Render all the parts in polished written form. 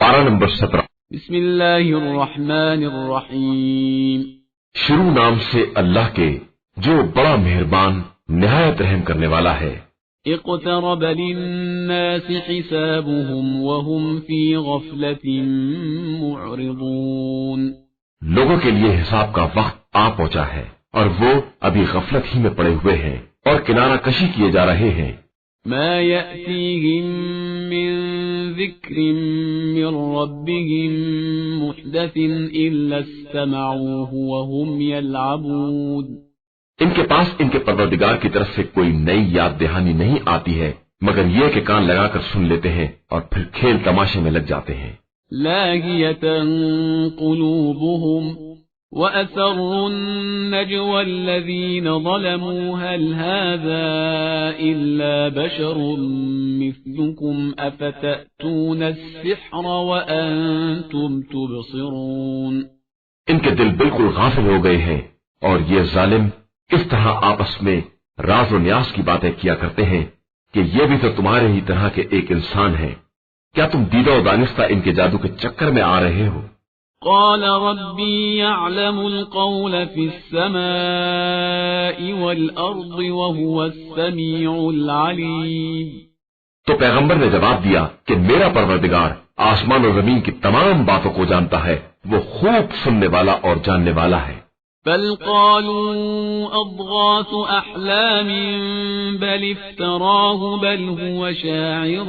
پارہ نمبر 17۔ بسم اللہ الرحمن الرحیم۔ شروع نام سے اللہ کے جو بڑا مہربان نہایت رحم کرنے والا ہے۔ اقترب للناس حسابهم وهم في غفلة معرضون۔ لوگوں کے لیے حساب کا وقت آ پہنچا ہے اور وہ ابھی غفلت ہی میں پڑے ہوئے ہیں اور کنارہ کشی کیے جا رہے ہیں۔ ما يأتيهم من ذكر من ربهم محدث إلا استمعوه وهم يلعبون۔ ان کے پاس ان کے پروردگار کی طرف سے کوئی نئی یاد دہانی نہیں آتی ہے مگر یہ کہ کان لگا کر سن لیتے ہیں اور پھر کھیل تماشے میں لگ جاتے ہیں۔ لاهية قلوبهم وأسروا النجوى الذين ظلموا هل هذا إلا بشر مثلكم أفتأتون السحر وأنتم تبصرون۔ ان کے دل بالکل غافل ہو گئے ہیں اور یہ ظالم اس طرح آپس میں راز و نیاز کی باتیں کیا کرتے ہیں کہ یہ بھی تو تمہارے ہی طرح کے ایک انسان ہیں، کیا تم دیدہ و دانستہ ان کے جادو کے چکر میں آ رہے ہو؟ قال ربي يعلم القول في السماء والأرض وهو السميع العليم۔ تو پیغمبر نے جواب دیا کہ میرا پروردگار آسمان و زمین کی تمام باتوں کو جانتا ہے، وہ خوب سننے والا اور جاننے والا ہے۔ بل قالوا أضغاث أحلام بل افتراه بل هو شاعر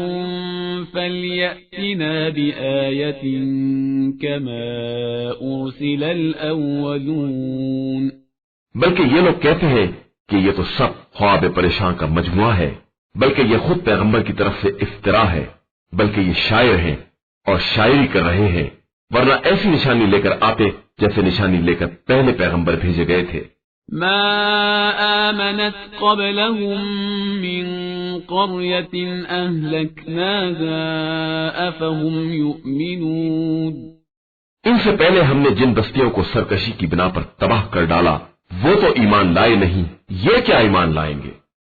فليأتنا بآية كما أرسل الأولون۔ بلکہ یہ لوگ کہتے ہیں کہ یہ تو سب خواب پریشان کا مجموعہ ہے، بلکہ یہ خود پیغمبر کی طرف سے افترا ہے، بلکہ یہ شاعر ہیں اور شاعری کر رہے ہیں، ورنہ ایسی نشانی لے کر آتے جیسے نشانی لے کر پہلے پیغمبر بھیجے گئے تھے۔ ما آمنت قبلهم من قرية أهلكناها أفهم يؤمنون۔ ان سے پہلے ہم نے جن بستیوں کو سرکشی کی بنا پر تباہ کر ڈالا وہ تو ایمان لائے نہیں، یہ کیا ایمان لائیں گے؟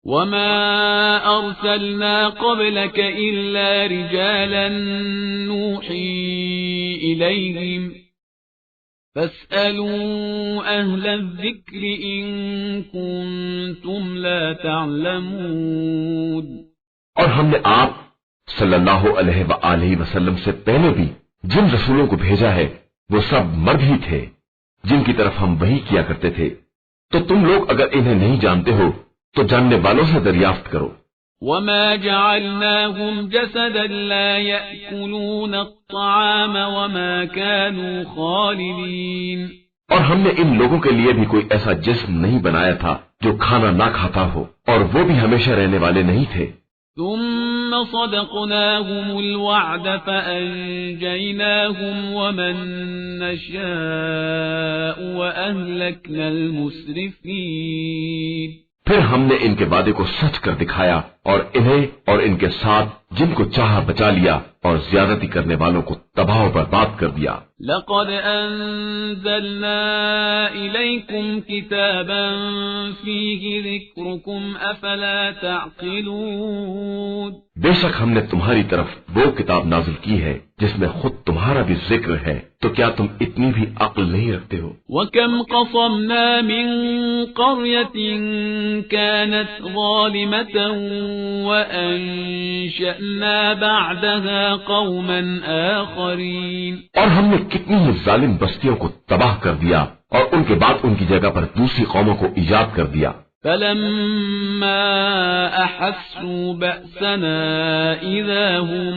وما أرسلنا قبلك إلا رجالا نوحي إليهم فاسألوا أهل الذكر إن كنتم لا تعلمون۔ اور ہم نے آپ صلی اللہ علیہ وآلہ وسلم سے پہلے بھی جن رسولوں کو بھیجا ہے وہ سب مرد ہی تھے جن کی طرف ہم وحی کیا کرتے تھے، تو تم لوگ اگر انہیں نہیں جانتے ہو تو جاننے والوں سے دریافت کرو۔ وما جعلناهم جسدا لا يأكلون الطعام وما كانوا خالدين۔ اور ہم نے ان لوگوں کے لیے بھی کوئی ایسا جسم نہیں بنایا تھا جو کھانا نہ کھاتا ہو، اور وہ بھی ہمیشہ رہنے والے نہیں تھے۔ ثم صدقناهم الوعد فأنجيناهم ومن نشاء وأهلكنا المسرفين۔ پھر ہم نے ان کے وعدے کو سچ کر دکھایا اور انہیں اور ان کے ساتھ جن کو چاہا بچا لیا اور زیادتی کرنے والوں کو تباہ و برباد کر دیا۔ لقد أنزلنا إليكم كتابا فيه ذكركم أفلا تعقلون۔ بے شک ہم نے تمہاری طرف وہ کتاب نازل کی ہے جس میں خود تمہارا بھی ذکر ہے، تو کیا تم اتنی بھی عقل نہیں رکھتے ہو؟ وَكَمْ قَصَمْنَا مِنْ قَرْيَةٍ كَانَتْ ظَالِمَةً وَأَنشَأْنَا بَعْدَهَا قَوْمًا آخَرِينَ۔ اور ہم نے کتنی ہی ظالم بستیوں کو تباہ کر دیا اور ان کے بعد ان کی جگہ پر دوسری قوموں کو ایجاد کر دیا۔ فَلَمَّا أَحَسُّوا بَأْسَنَا إِذَا هُمْ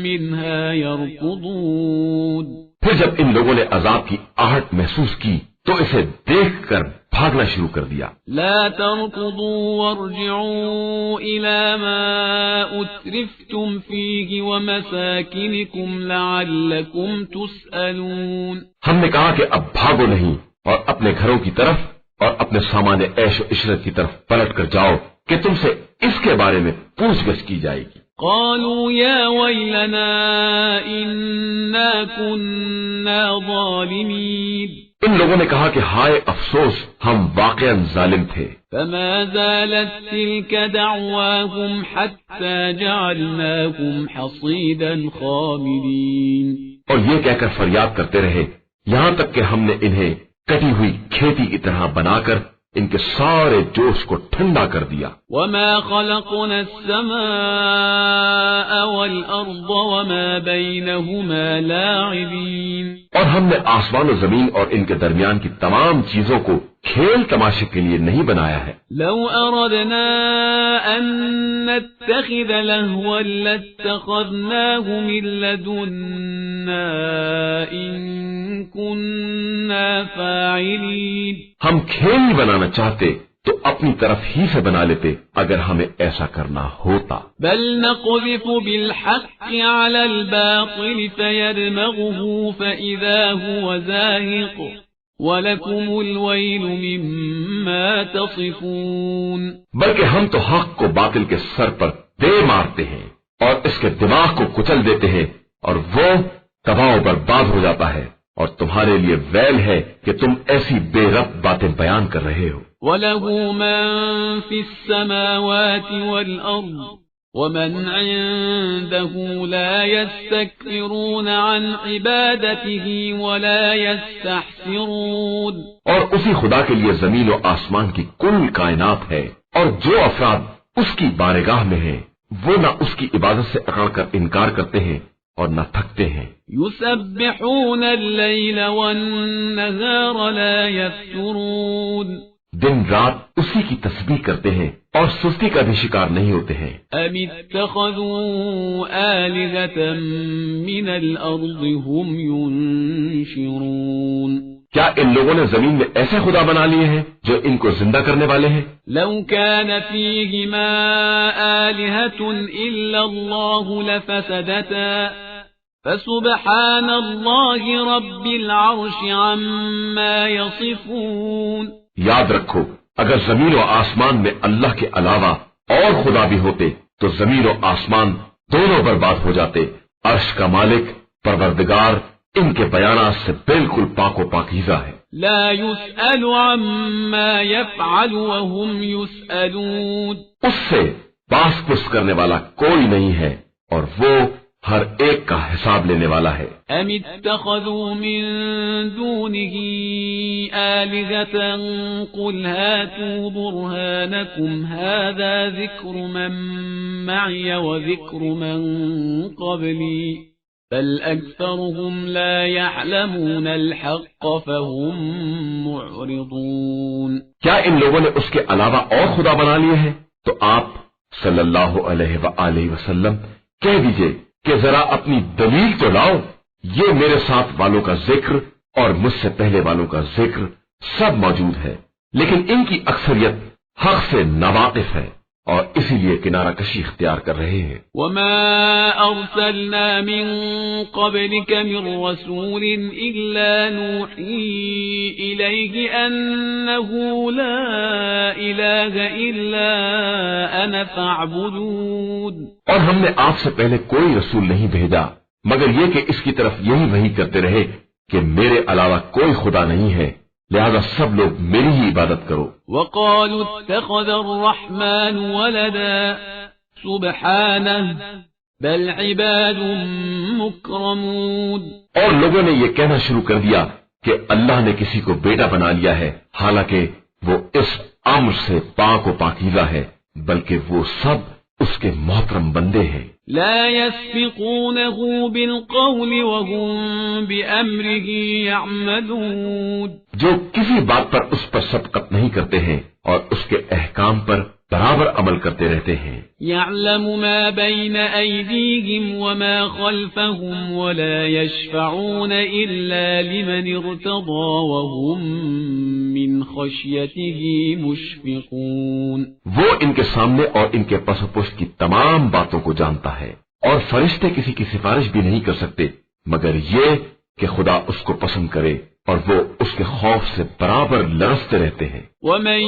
مِنْهَا يَرْكُضُونَ۔ پھر جب ان لوگوں نے عذاب کی آہٹ محسوس کی تو اسے دیکھ کر بھاگنا شروع کر دیا۔ لا تركضوا وارجعوا إلى ما أترفتم فيه ومساكنكم لعلكم تسألون۔ ہم نے کہا کہ اب بھاگو نہیں اور اپنے گھروں کی طرف اور اپنے سامان عیش و عشرت کی طرف پلٹ کر جاؤ کہ تم سے اس کے بارے میں پوچھ گچھ کی جائے گی۔ قالوا يا ويلنا إنا كنا ظالمين۔ ان لوگوں نے کہا کہ ہائے افسوس، ہم واقعاً ظالم تھے۔ فما زالت تلك دعواهم حتى جعلناهم حصيدا خامدين۔ اور یہ کہہ کر فریاد کرتے رہے یہاں تک کہ ہم نے انہیں کٹی ہوئی کھیتی کی طرح بنا کر ان کے سارے جوش کو ٹھنڈا کر دیا۔ وما خلقنا السماء والأرض وما بينهما لاعبين۔ اور ہم نے آسمان و زمین اور ان کے درمیان کی تمام چیزوں کو کھیل تماشے کے لیے نہیں بنایا ہے۔ لو أردنا أن نتخذ لهوا لاتخذناه من لدنا إن كنا فاعلين۔ ہم کھیل ہی بنانا چاہتے تو اپنی طرف ہی سے بنا لیتے اگر ہمیں ایسا کرنا ہوتا۔ بل نقذف بالحق على الباطل فيدمغه فإذا هو زاهق وَلَكُمُ الْوَيْلُ مِمَّا تَصِفُونَ۔ بلکہ ہم تو حق کو باطل کے سر پر دے مارتے ہیں اور اس کے دماغ کو کچل دیتے ہیں اور وہ تباہ و برباد ہو جاتا ہے، اور تمہارے لیے ویل ہے کہ تم ایسی بے ربط باتیں بیان کر رہے ہو۔ وَلَهُ مَن فِي السَّمَاوَاتِ وَالْأَرْضِ وَمَنْ عِندَهُ لَا يَسْتَكْبِرُونَ عَنْ عِبَادَتِهِ وَلَا يَسْتَحْسِرُونَ۔ اور اسی خدا کے لیے زمین و آسمان کی کل کائنات ہے، اور جو افراد اس کی بارگاہ میں ہیں وہ نہ اس کی عبادت سے اکڑ کر انکار کرتے ہیں اور نہ تھکتے ہیں۔ يُسَبِّحُونَ اللَّيْلَ وَالنَّهَارَ لَا يَفْتُرُونَ۔ دن رات اسی کی تسبیح کرتے ہیں اور سستی کا بھی شکار نہیں ہوتے ہیں۔ أَمِ اتَّخَذُوا آلِهَةً مِّنَ الْأَرْضِ هُمْ يُنشِرُونَ۔ کیا ان لوگوں نے زمین میں ایسے خدا بنا لیے ہیں جو ان کو زندہ کرنے والے ہیں؟ لو كان فيهما آلهة إلا الله لفسدتا فسبحان الله رب العرش عما يصفون۔ یاد رکھو اگر زمین و آسمان میں اللہ کے علاوہ اور خدا بھی ہوتے تو زمین و آسمان دونوں برباد ہو جاتے۔ عرش کا مالک پروردگار ان کے بیانات سے بالکل پاک و پاکیزہ ہے۔ لا يسأل عما يفعل وهم يسألون۔ اس سے باس پرس کرنے والا کوئی نہیں ہے اور وہ ہر ایک کا حساب لینے والا ہے۔ ام اتخذوا من دونه آلهة قل هاتوا برهانكم هذا ذكر من معي وذكر من قبلي بل أكثرهم لا يعلمون الحق فهم معرضون۔ کیا ان لوگوں نے اس کے علاوہ اور خدا بنا لیے ہیں؟ تو آپ صلی اللہ علیہ وآلہ وسلم کہہ دیجئے کہ ذرا اپنی دلیل تو لاؤ۔ یہ میرے ساتھ والوں کا ذکر اور مجھ سے پہلے والوں کا ذکر سب موجود ہے، لیکن ان کی اکثریت حق سے ناواقف ہے اور اسی لیے کنارہ کشی اختیار کر رہے ہیں۔ وما أرسلنا من قبلك من رسول إلا نوحي إليه أنه لا إله إلا أنا فاعبدون۔ اور ہم نے آپ سے پہلے کوئی رسول نہیں بھیجا مگر یہ کہ اس کی طرف یہی وحی کرتے رہے کہ میرے علاوہ کوئی خدا نہیں ہے، لہذا سب لوگ میری ہی عبادت کرو۔ وقالوا اتخذ الرحمن ولدا سبحانه بل عباد مكرمون۔ اور لوگوں نے یہ کہنا شروع کر دیا کہ اللہ نے کسی کو بیٹا بنا لیا ہے، حالانکہ وہ اس امر سے پاک و پاکیزہ ہے، بلکہ وہ سب اس کے محترم بندے ہیں۔ لا يسبقونه بالقول وهم بأمره يعملون۔ جو کسی بات پر اس پر سبقت نہیں کرتے ہیں اور اس کے احکام پر برابر عمل کرتے رہتے ہیں۔ يعلم ما بين أيديهم وما خلفهم ولا يشفعون إلا لمن ارتضى وهم من خشيته مشفقون۔ وہ ان کے سامنے اور ان کے پس و پشت کی تمام باتوں کو جانتا ہے، اور فرشتے کسی کی سفارش بھی نہیں کر سکتے مگر یہ کہ خدا اس کو پسند کرے، اور وہ اس کے خوف سے برابر لرزتے رہتے ہیں۔ ومن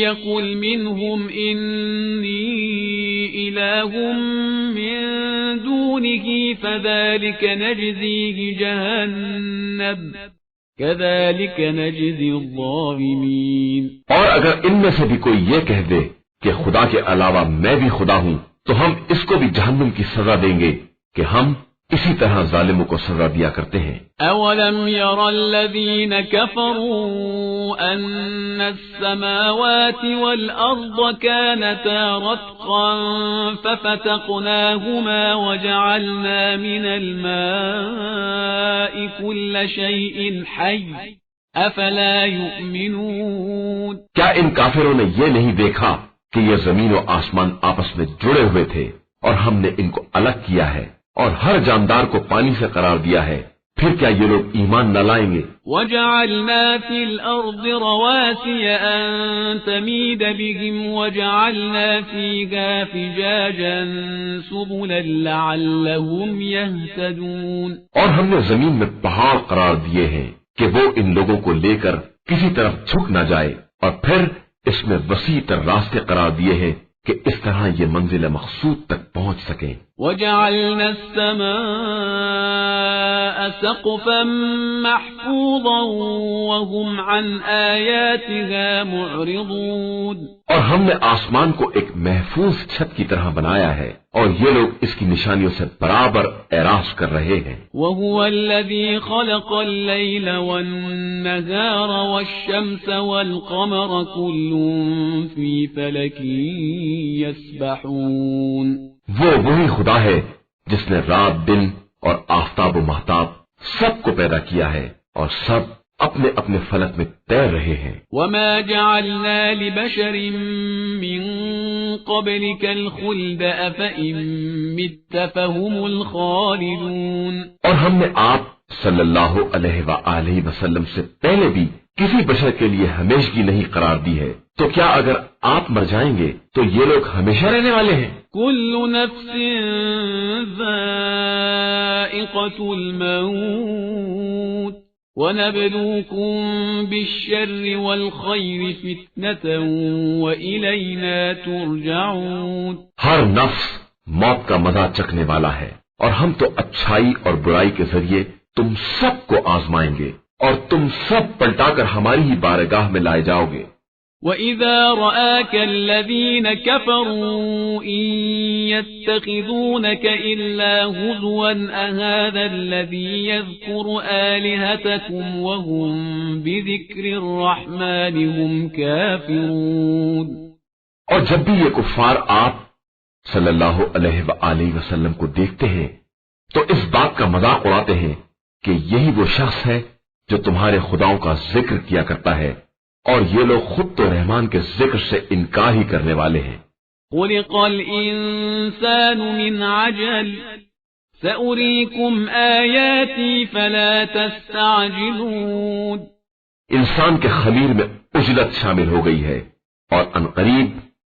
يقل منهم إني إله من دونه فذلك نجزيه جهنم كذلك نجزي الظالمين. اور اگر ان میں سے بھی کوئی یہ کہہ دے کہ خدا کے علاوہ میں بھی خدا ہوں تو ہم اس کو بھی جہنم کی سزا دیں گے کہ ہم اسی طرح ظالموں کو سزا دیا کرتے ہیں. اولم ير الذين كفروا ان السماوات والارض كانتا رتقا ففتقناهما وجعلنا من الماء كل شيء حي افلا يؤمنون. کیا ان کافروں نے یہ نہیں دیکھا کہ یہ زمین و آسمان آپس میں جڑے ہوئے تھے اور ہم نے ان کو الگ کیا ہے اور ہر جاندار کو پانی سے قرار دیا ہے؟ پھر کیا یہ لوگ ایمان نہ لائیں گے؟ وَجَعَلْنَا فِي الْأَرْضِ رَوَاسِيَ أَن تَمِيدَ بِهِمْ وَجَعَلْنَا فِيهَا فِجَاجًا سُبُلًا لَعَلَّهُمْ يَهْتَدُونَ. اور ہم نے زمین میں پہاڑ قرار دیے ہیں کہ وہ ان لوگوں کو لے کر کسی طرف جھک نہ جائے، اور پھر اس میں وسیع تر راستے قرار دیے ہیں کہ اس طرح یہ منزل مقصود تک پہنچ سکیں. وَجَعَلْنَا السَّمَاءَ سَقْفًا مَحْفُوظًا وَهُمْ عَنْ آيَاتِهَا مُعْرِضُونَ. اور ہم نے آسمان کو ایک محفوظ چھت کی طرح بنایا ہے اور یہ لوگ اس کی نشانیوں سے برابر اعراض کر رہے ہیں. وَهُوَ الَّذِي خَلَقَ اللَّيْلَ وَالنَّهَارَ وَالشَّمْسَ وَالْقَمَرَ كُلٌّ فِي فَلَكٍ يَسْبَحُونَ. وہ وہی خدا ہے جس نے رات دن اور آفتاب و مہتاب سب کو پیدا کیا ہے اور سب اپنے اپنے فلک میں تیر رہے ہیں. وَمَا جَعَلْنَا لِبَشَرٍ مِّن قَبْلِكَ الْخُلْدَ أَفَإِن مِّتَّ فَهُمُ الْخَالِدُونَ. اور ہم نے آپ صلی اللہ علیہ وآلہ وسلم سے پہلے بھی کسی بشر کے لیے ہمیشگی نہیں قرار دی ہے، تو کیا اگر آپ مر جائیں گے تو یہ لوگ ہمیشہ رہنے والے ہیں؟ كُلُّ نَفْسٍ ذَائِقَةُ الْمَوْتِ وَنَبْلُوكُم بِالشَّرِّ وَالْخَيْرِ فِتْنَةً وَإِلَيْنَا تُرْجَعُونَ. ہر نفس موت کا مزہ چکھنے والا ہے اور ہم تو اچھائی اور برائی کے ذریعے تم سب کو آزمائیں گے اور تم سب پلٹا کر ہماری ہی بارگاہ میں لائے جاؤ گے. وَإِذَا رَآكَ الَّذِينَ كَفَرُوا إِن يَتَّخِذُونَكَ إِلَّا هُزُوًا أَهَذَا الَّذِي يَذْكُرُ آلِهَتَكُمْ وَهُمْ بِذِكْرِ الرَّحْمَنِ هُمْ كَافِرُونَ. اور جب بھی یہ کفار آپ صلی اللہ علیہ وآلہ وسلم کو دیکھتے ہیں تو اس بات کا مذاق اڑاتے ہیں کہ یہی وہ شخص ہے جو تمہارے خداؤں کا ذکر کیا کرتا ہے، اور یہ لوگ خود تو رحمان کے ذکر سے انکار ہی کرنے والے ہیں. خُلِقَ الْإِنسَانُ مِنْ عَجَلٍ سَأُرِيكُمْ آيَاتِي فَلَا تَسْتَعْجِلُونَ. انسان کے خمیر میں عجلت شامل ہو گئی ہے اور عنقریب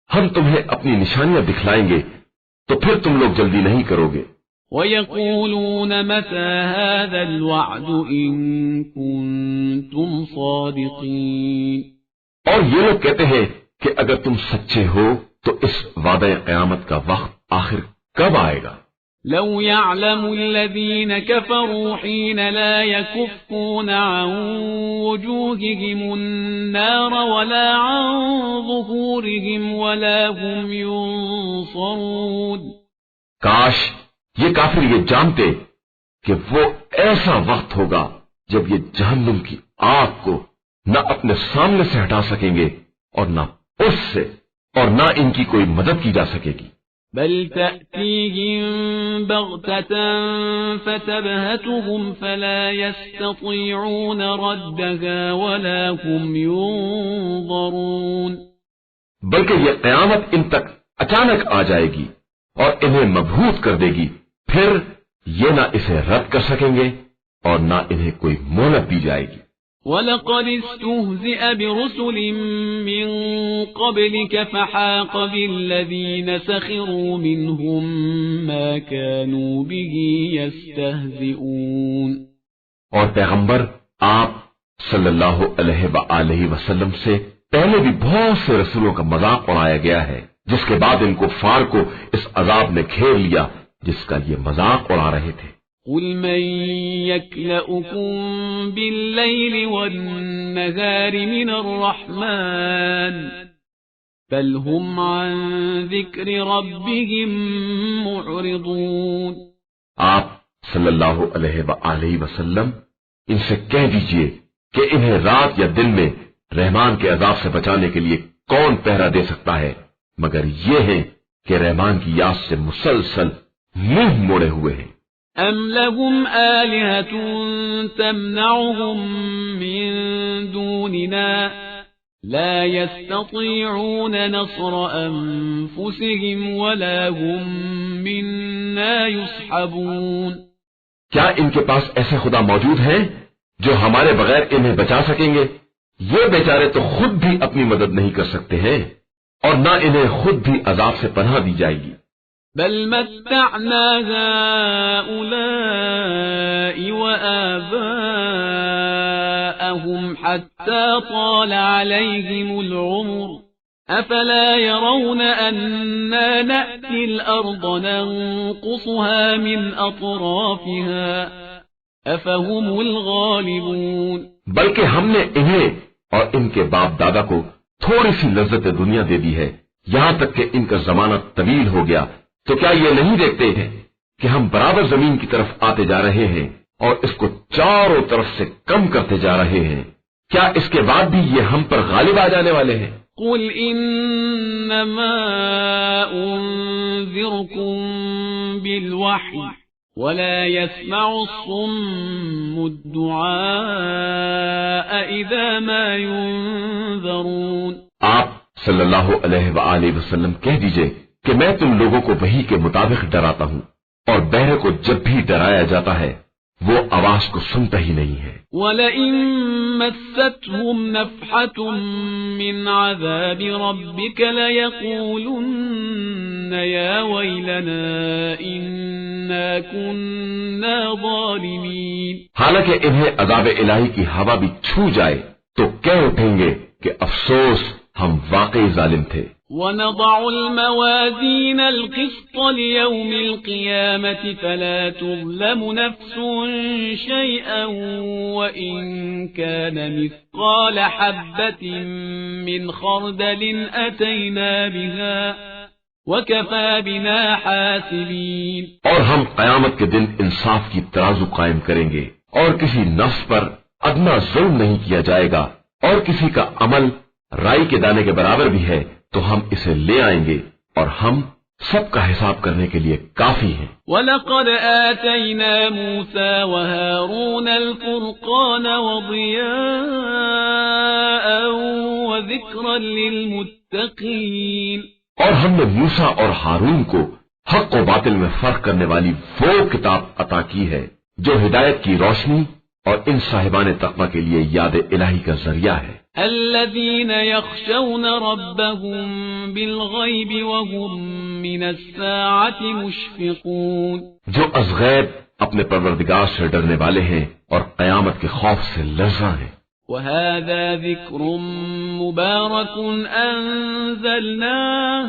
ہم تمہیں اپنی نشانیاں دکھلائیں گے تو پھر تم لوگ جلدی نہیں کرو گے. وَيَقُولُونَ مَتَى هَذَا الْوَعْدُ إِن كُنتُمْ صَادِقِينَ. اور یہ لوگ کہتے ہیں کہ اگر تم سچے ہو تو اس وعدہ قیامت کا وقت آخر کب آئے گا؟ لو يعلم الذين كفروا حين لا يكفون عن وجوههم النار ولا عن ظهورهم ولا هم ينصرون. کاش یہ کافر یہ جانتے کہ وہ ایسا وقت ہوگا جب یہ جہنم کی آگ کو نہ اپنے سامنے سے ہٹا سکیں گے اور نہ اس سے، اور نہ ان کی کوئی مدد کی جا سکے گی. بل تأتيهم بغتة فتبهتهم فلا يستطيعون ردها ولا هم ينظرون. بلکہ یہ قیامت ان تک اچانک آ جائے گی اور انہیں مبہوت کر دے گی، پھر یہ نہ اسے رد کر سکیں گے اور نہ انہیں کوئی مہلت دی جائے گی. وَلَقَدِ اسْتُهْزِئَ بِرُسُلٍ مِّن قَبْلِكَ فَحَاقَ بِالَّذِينَ سَخِرُوا مِنْهُم مَّا كَانُوا بِهِ يَسْتَهْزِئُونَ. اور پیغمبر آپ صلی اللہ علیہ وآلہ وسلم سے پہلے بھی بہت سے رسولوں کا مذاق اڑایا گیا ہے، جس کے بعد ان کفار کو اس عذاب نے گھیر لیا جس کا یہ مذاق اڑا رہے تھے. قل من يكلؤكم بالليل والنهار من الرحمن بل هم عن ذكر ربهم معرضون۔ آپ صلی اللہ علیہ وآلہ وسلم ان سے کہہ دیجئے کہ انہیں رات یا دن میں رحمان کے عذاب سے بچانے کے لیے کون پہرا دے سکتا ہے مگر یہ ہیں کہ رحمان کی یاد سے مسلسل منہ موڑے ہوئے ہیں۔ ام لهم آلهة تمنعهم من دوننا لا يستطيعون نصر أنفسهم ولا هم منا يصحبون۔ کیا ان کے پاس ایسے خدا موجود ہیں جو ہمارے بغیر انہیں بچا سکیں گے؟ یہ بیچارے تو خود بھی اپنی مدد نہیں کر سکتے ہیں اور نہ انہیں خود بھی عذاب سے پناہ دی جائے گی۔ بل متعنا هؤلاء وآباءهم حتى طال عليهم العمر أفلا يرون أنا نأتي الأرض ننقصها من أطرافها أفهم الغالبون۔ بلکہ ہم نے انہیں اور ان کے باپ دادا کو تھوڑی سی لذت دنیا دے دی ہے یہاں تک کہ ان کا زمانہ طویل ہو گیا، تو کیا یہ نہیں دیکھتے ہیں کہ ہم برابر زمین کی طرف آتے جا رہے ہیں اور اس کو چاروں طرف سے کم کرتے جا رہے ہیں؟ کیا اس کے بعد بھی یہ ہم پر غالب آ جانے والے ہیں؟ قل انما انذركم بالوحی ولا يسمع الصم الدعاء اذا ما ينذرون۔ آپ صلی اللہ علیہ وآلہ وسلم کہہ دیجئے کہ میں تم لوگوں کو وحی کے مطابق ڈراتا ہوں اور بہرے کو جب بھی ڈرایا جاتا ہے وہ آواز کو سنتا ہی نہیں ہے۔ وَلَئِن مَسَّتْهُمْ نَفْحَةٌ مِّنْ عَذَابِ رَبِّكَ لَيَقُولُنَّ يَا وَيْلَنَا إِنَّا كُنَّا ظَالِمِينَ۔ حالانکہ انہیں عذاب الہی کی ہوا بھی چھو جائے تو کہہ اٹھیں گے کہ افسوس ہم واقعی ظالم تھے۔ وَنَضَعُ الْمَوَازِينَ الْقِسْطَ لِيَوْمِ الْقِيَامَةِ فَلَا تُظْلَمُ نَفْسٌ شَيْئًا وَإِن كَانَ مِثْقَالَ حَبَّةٍ مِّنْ خَرْدَلٍ أَتَيْنَا بِهَا وَكَفَى بِنَا حَاسِبِينَ۔ اور ہم قیامت کے دن انصاف کی ترازو قائم کریں گے اور کسی نفس پر ادنا ظلم نہیں کیا جائے گا اور کسی کا عمل رائی کے دانے کے برابر بھی ہے تو ہم اسے لے آئیں گے اور ہم سب کا حساب کرنے کے لیے کافی ہیں۔ وَلَقَدْ آتَيْنَا مُوسَى وَهَارُونَ الْفُرْقَانَ وَضِيَاءً وَذِكْرًا لِلْمُتَّقِينَ۔ اور ہم نے موسیٰ اور ہارون کو حق و باطل میں فرق کرنے والی وہ کتاب عطا کی ہے جو ہدایت کی روشنی اور ان صاحبان تقوی کے لیے یاد الہی کا ذریعہ ہے۔ الذين يخشون ربهم بالغيب وهم من الساعة مشفقون۔ جو از غیب اپنے پروردگار سے ڈرنے والے ہیں اور قیامت کے خوف سے لرزاں ہیں۔ وهذا ذكر مبارك أنزلناه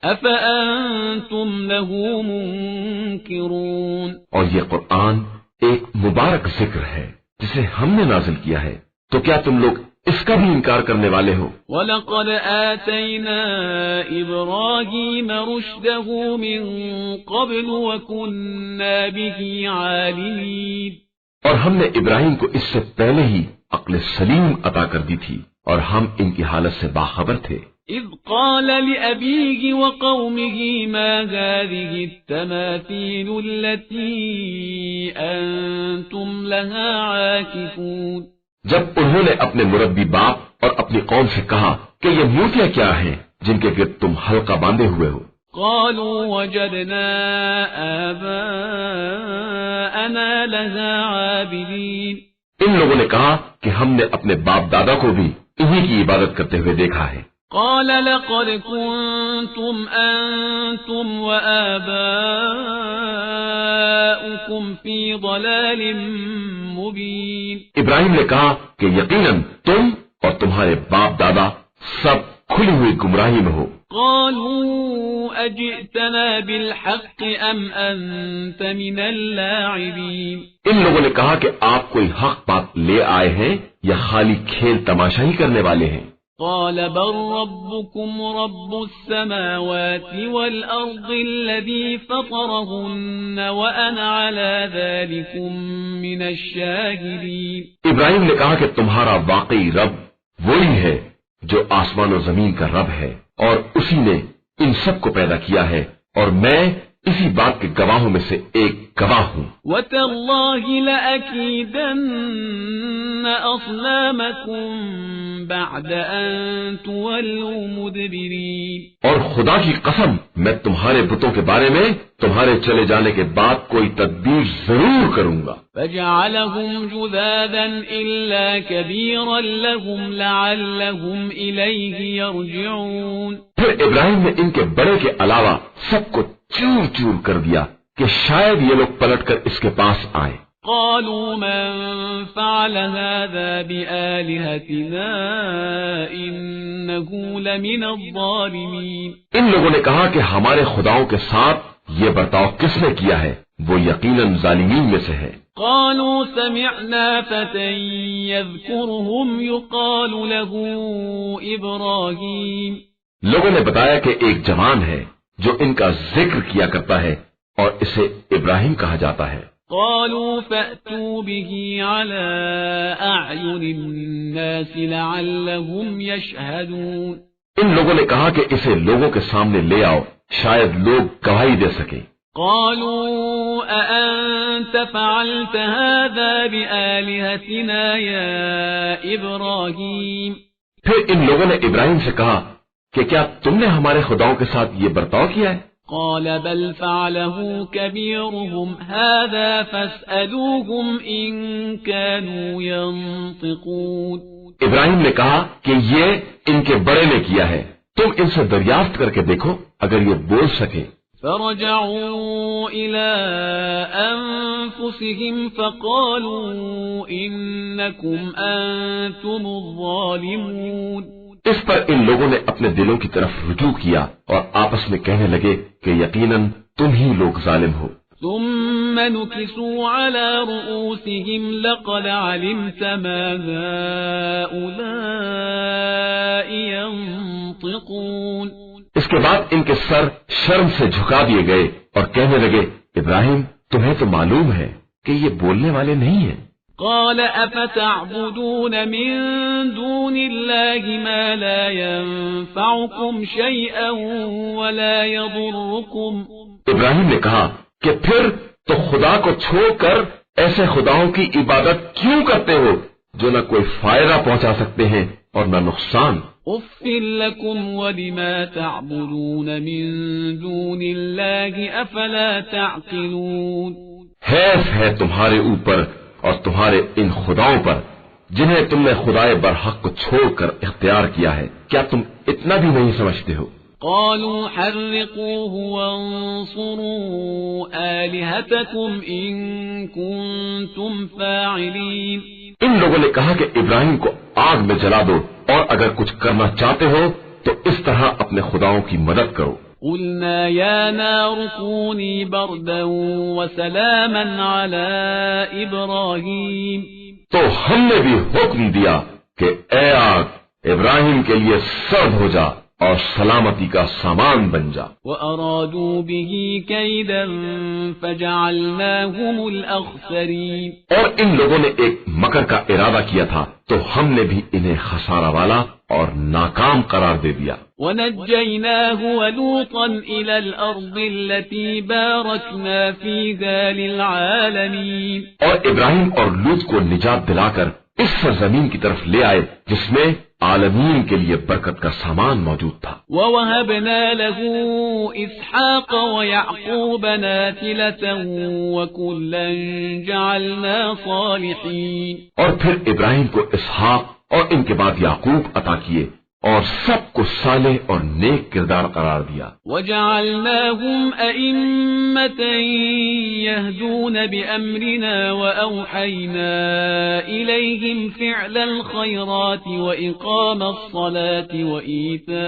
أفأنتم له منكرون۔ اور یہ قرآن ایک مبارک ذکر ہے جسے ہم نے نازل کیا ہے، تو کیا تم لوگ اس کا بھی انکار کرنے والے ہو؟ وَلَقَدْ آتَيْنَا إِبْرَاهِيمَ رُشْدَهُ مِن قَبْلُ وَكُنَّا بِهِ عَالِمِينَ۔ اور ہم نے ابراہیم کو اس سے پہلے ہی عقل سلیم عطا کر دی تھی اور ہم ان کی حالت سے باخبر تھے۔ إِذْ قَالَ لِأَبِيهِ وَقَوْمِهِ مَا هَٰذِهِ التَّمَاثِيلُ الَّتِي أَنتُمْ لَهَا عَاكِفُونَ۔ جب انہوں نے اپنے مربی باپ اور اپنی قوم سے کہا کہ یہ مورتیاں کیا ہیں جن کے گرد تم حلقہ باندھے ہوئے ہو؟ قالوا وجدنا آباءنا لها عابدين۔ ان لوگوں نے کہا کہ ہم نے اپنے باپ دادا کو بھی انہی کی عبادت کرتے ہوئے دیکھا ہے۔ قال لقد كنتم أنتم وآباؤكم في ضلال مبين۔ ابراہیم نے کہا کہ یقیناً تم اور تمہارے باپ دادا سب کھلی ہوئی گمراہی میں ہو قالوا أجئتنا بالحق أم أنت من اللاعبين ان لوگوں نے کہا کہ آپ کوئی حق بات لے آئے ہیں یا خالی کھیل تماشا ہی کرنے والے ہیں؟ قال بل ربكم رب السماوات والأرض الذي فطرهن وأنا على ذلكم من الشاهدين ابراہیم نے کہا کہ تمہارا واقعی رب وہی ہے جو آسمان و زمین کا رب ہے اور اسی نے ان سب کو پیدا کیا ہے اور میں اسی بات کے گواہوں میں سے ایک گواہ ہوں۔ وَتَاللَّهِ لَأَكِيدَنَّ أَصْنَامَكُمْ بَعْدَ أَن تُوَلُّوا مُدْبِرِينَ اور خدا کی قسم میں تمہارے بتوں کے بارے میں تمہارے چلے جانے کے بعد کوئی تدبیر ضرور کروں گا۔ فَجَعَلَهُمْ جُذَاذًا إِلَّا كَبِيرًا لَهُمْ لَعَلَّهُمْ إِلَيْهِ يَرْجِعُونَ پھر ابراہیم نے ان کے بڑے کے علاوہ سب کو چور چور کر دیا کہ شاید یہ لوگ پلٹ کر اس کے پاس آئے۔ قالوا من فعل هذا بآلهتنا إنه لمن الظالمين ان لوگوں نے کہا کہ ہمارے خداؤں کے ساتھ یہ برتاؤ کس نے کیا ہے؟ وہ یقیناً ظالمین میں سے ہے۔ قالوا سمعنا فتى يذكرهم يقال له إبراهيم لوگوں نے بتایا کہ ایک جوان ہے جو ان کا ذکر کیا کرتا ہے اور اسے ابراہیم کہا جاتا ہے۔ قالوا فأتوا به على أعين الناس لعلهم يشهدون ان لوگوں نے کہا کہ اسے لوگوں کے سامنے لے آؤ شاید لوگ گواہی دے سکیں۔ قالوا أأنت فعلت هذا بآلهتنا يا إبراهيم پھر ان لوگوں نے ابراہیم سے کہا کہ کیا تم نے ہمارے خداؤں کے ساتھ یہ برتاؤ کیا ہے؟ قال بل فعله كبيرهم هذا فاسألوهم إن كانوا ينطقون ابراہیم نے کہا کہ یہ ان کے بڑے نے کیا ہے، تم ان سے دریافت کر کے دیکھو اگر یہ بول سکیں۔ فرجعوا إلى أنفسهم فقالوا إنكم أنتم الظالمون اس پر ان لوگوں نے اپنے دلوں کی طرف رجوع کیا اور آپس میں کہنے لگے کہ یقیناً تم ہی لوگ ظالم ہو۔ ثم نكسوا على رؤوسهم لقد علمت ما هؤلاء ينطقون اس کے بعد ان کے سر شرم سے جھکا دیے گئے اور کہنے لگے ابراہیم تمہیں تو معلوم ہے کہ یہ بولنے والے نہیں ہیں۔ قال أفتعبدون من دون الله ما لا ينفعكم شيئا ولا يضركم ابراہیم نے کہا کہ پھر تو خدا کو چھوڑ کر ایسے خداؤں کی عبادت کیوں کرتے ہو جو نہ کوئی فائدہ پہنچا سکتے ہیں اور نہ نقصان۔ اف لكم ولما تعبدون من دون الله افلا تعقلون حیف ہے تمہارے اوپر اور تمہارے ان خداؤں پر جنہیں تم نے خدائے برحق کو چھوڑ کر اختیار کیا ہے، کیا تم اتنا بھی نہیں سمجھتے ہو؟ قالوا حرقوه وانصروا آلهتكم إن كنتم فاعلين ان لوگوں نے کہا کہ ابراہیم کو آگ میں جلا دو اور اگر کچھ کرنا چاہتے ہو تو اس طرح اپنے خداؤں کی مدد کرو۔ قلنا يا نار كوني بردا وسلاما على إبراهيم تو ہم نے بھی حکم دیا کہ اے آگ ابراہیم کے لیے سرد ہو جا اور سلامتی کا سامان بن جا۔ وَأَرَادُوا بِهِ كَيْدًا فَجَعَلْنَاهُمُ الْأَخْسَرِينَ اور ان لوگوں نے ایک مکر کا ارادہ کیا تھا تو ہم نے بھی انہیں خسارہ والا اور ناکام قرار دے دیا۔ وَنَجَّيْنَاهُ وَلُوطًا إِلَى الْأَرْضِ الَّتِي بَارَكْنَا فِيهَا لِلْعَالَمِينَ اور ابراہیم اور لوط کو نجات دلا کر اس سرزمین کی طرف لے آئے جس میں عالمین کے لیے برکت کا سامان موجود تھا۔ وَوَهَبْنَا لَهُ إِسْحَاقَ وَيَعْقُوبَ نَافِلَةً وَكُلًّا جَعَلْنَا صَالِحِينَ اور پھر ابراہیم کو اسحاق اور ان کے بعد یعقوب عطا کیے اور سب کو صالح اور نیک کردار قرار دیا. وجعلناهم أئمة يهدون بأمرنا وأوحينا إليهم فعل الخيرات وإقام الصلاة وإيتاء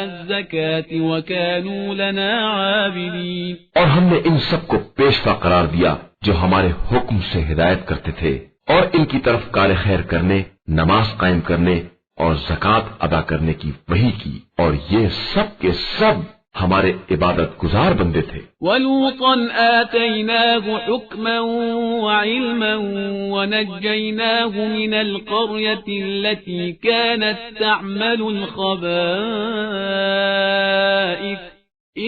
الزكاة وكانوا لنا عابدين. اور ہم نے ان سب کو پیشوا قرار دیا جو ہمارے حکم سے ہدایت کرتے تھے اور ان کی طرف کار خیر کرنے، نماز قائم کرنے اور زکوٰۃ ادا کرنے کی وحی کی، اور یہ سب کے سب ہمارے عبادت گزار بندے تھے. وَلُوطًا آتَيْنَاهُ حُكْمًا وَعِلْمًا وَنَجَّيْنَاهُ مِنَ الْقَرْيَةِ الَّتِي كَانَتْ تَعْمَلُ الْخَبَائِثَ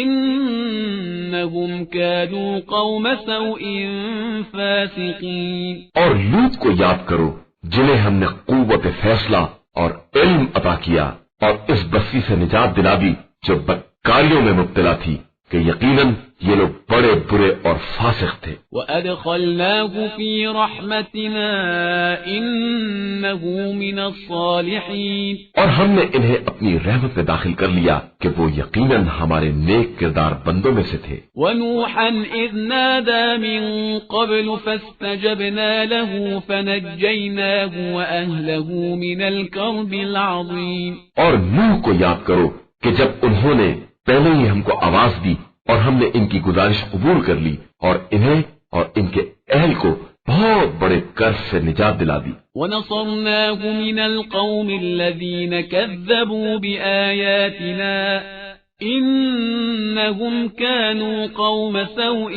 إِنَّهُمْ كَانُوا قَوْمَ سَوْءٍ فَاسِقِينَ. اور لوط کو یاد کرو جنہیں ہم نے قوت فیصلہ اور علم عطا کیا اور اس بستی سے نجات دلا دی جو بدکاریوں میں مبتلا تھی کہ یقیناً یہ لوگ بڑے برے اور فاسق تھے. وَأَدْخَلْنَاهُ فِي رَحْمَتِنَا إِنَّهُ مِنَ الصَّالِحِينَ. اور ہم نے انہیں اپنی رحمت میں داخل کر لیا کہ وہ یقیناً ہمارے نیک کردار بندوں میں سے تھے. وَنُوحًا إِذْ نَادَى مِن قَبْلُ فَاسْتَجَبْنَا لَهُ فَنَجَّيْنَاهُ وَأَهْلَهُ مِنَ الْكَرْبِ الْعَظِيمِ. اور نوح کو یاد کرو کہ جب انہوں نے پہلے ہی ہم کو آواز دی اور ہم نے ان کی گزارش قبول کر لی اور انہیں اور ان کے اہل کو بہت بڑے قرض سے نجات دلا دی. وَنَصَرْنَاهُ مِنَ الْقَوْمِ الَّذِينَ كَذَّبُوا بِآيَاتِنَا إِنَّهُمْ كَانُوا قَوْمَ سَوْءٍ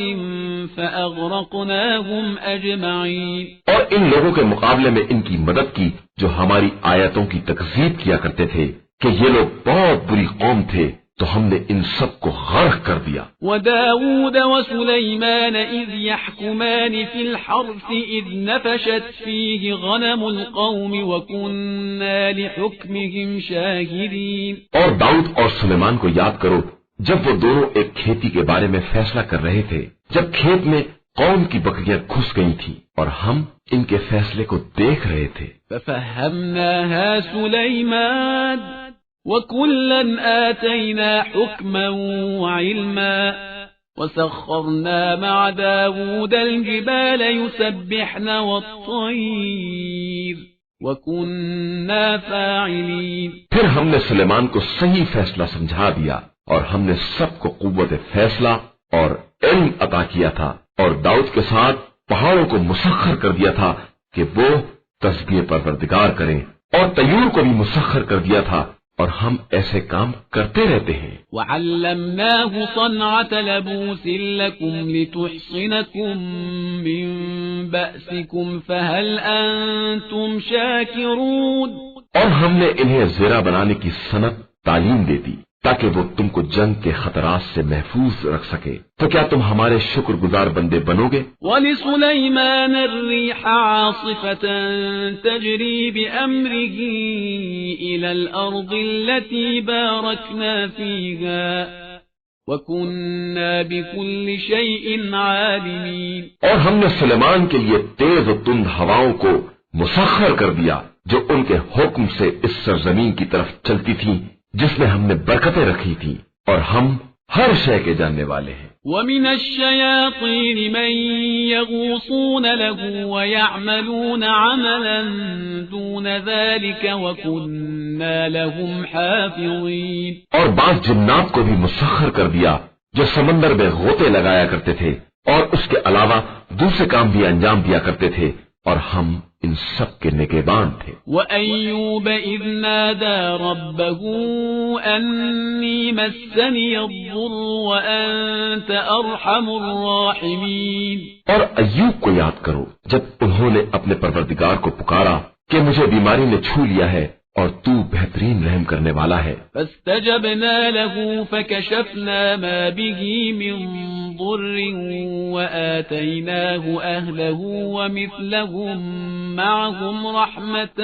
فَأَغْرَقْنَاهُمْ أَجْمَعِينَ. اور ان لوگوں کے مقابلے میں ان کی مدد کی جو ہماری آیتوں کی تکذیب کیا کرتے تھے کہ یہ لوگ بہت بری قوم تھے تو ہم نے ان سب کو غرق کر دیا. وَدَاوُودَ وَسُلَيْمَانَ إِذْ يَحْكُمَانِ فِي الْحَرْثِ إِذْ نَفَشَتْ فِيهِ غَنَمُ الْقَوْمِ وَكُنَّا لِحُكْمِهِمْ شَاهِدِينَ. اور داؤد اور سلیمان کو یاد کرو جب وہ دونوں ایک کھیتی کے بارے میں فیصلہ کر رہے تھے، جب کھیت میں قوم کی بکریاں گھس گئی تھیں اور ہم ان کے فیصلے کو دیکھ رہے تھے. فَفَهَّمْنَاهَا سُلَيْمَانَ وَكُلًّا آتَيْنَا حُكْمًا وَعِلْمًا وَسَخَّرْنَا مَعَ دَاوُودَ الْجِبَالَ يُسَبِّحْنَ وَالطَّيْرَ وَكُنَّا فَاعِلِينَ. پھر ہم نے سلیمان کو صحیح فیصلہ سمجھا دیا اور ہم نے سب کو قوت فیصلہ اور علم عطا کیا تھا، اور داؤد کے ساتھ پہاڑوں کو مسخر کر دیا تھا کہ وہ تسبیح پروردگار کریں، اور طیور کو بھی مسخر کر دیا تھا، اور ہم ایسے کام کرتے رہتے ہیں. وَعَلَّمْنَاهُ صَنْعَةَ لَبُوسٍ لَكُمْ لِتُحْصِنَكُمْ مِنْ بَأْسِكُمْ فَهَلْ أَنْتُمْ شَاكِرُونَ. اور ہم نے انہیں زیرہ بنانے کی صنعت تعلیم دے دی تاکہ وہ تم کو جنگ کے خطرات سے محفوظ رکھ سکے. تو کیا تم ہمارے شکر گزار بندے بنو گے؟ وَلِسُلَيْمَانَ الرِّيحَ عَاصِفَةً تَجْرِي بِأَمْرِهِ إِلَى الْأَرْضِ الَّتِي بَارَكْنَا فِيهَا وَكُنَّا بِكُلِّ شَيْءٍ عَالِمِينَ. اور ہم نے سلیمان کے لیے تیز و تند ہواؤں کو مسخر کر دیا جو ان کے حکم سے اس سرزمین کی طرف چلتی تھی جس میں ہم نے برکتیں رکھی تھی، اور ہم ہر شے کے جاننے والے ہیں. وَمِنَ الشَّيَاطِينِ مَن يَغُوصُونَ لَهُ وَيَعْمَلُونَ عَمَلًا دُونَ ذَلِكَ وَكُنَّا لَهُمْ حَافِظِينَ. اور بعض جنات کو بھی مسخر کر دیا جو سمندر میں غوطے لگایا کرتے تھے اور اس کے علاوہ دوسرے کام بھی انجام دیا کرتے تھے، اور ہم ان سب کے نگہبان تھے. وَأَيُّوبَ إِذْ نَادَى رَبَّهُ أَنِّي مَسَّنِيَ الضُّرُّ وَأَنْتَ أَرْحَمُ الرَّاحِمِينَ. اور ایوب کو یاد کرو جب انہوں نے اپنے پروردگار کو پکارا کہ مجھے بیماری نے چھو لیا ہے اور تو بہترین رحم کرنے والا ہے. فَاسْتَجَبْنَا لَهُ فَكَشَفْنَا مَا بِهِ مِنْ ضُرٍّ وَآتَيْنَاهُ أَهْلَهُ وَمِثْلَهُمْ مَعَهُمْ رَحْمَةً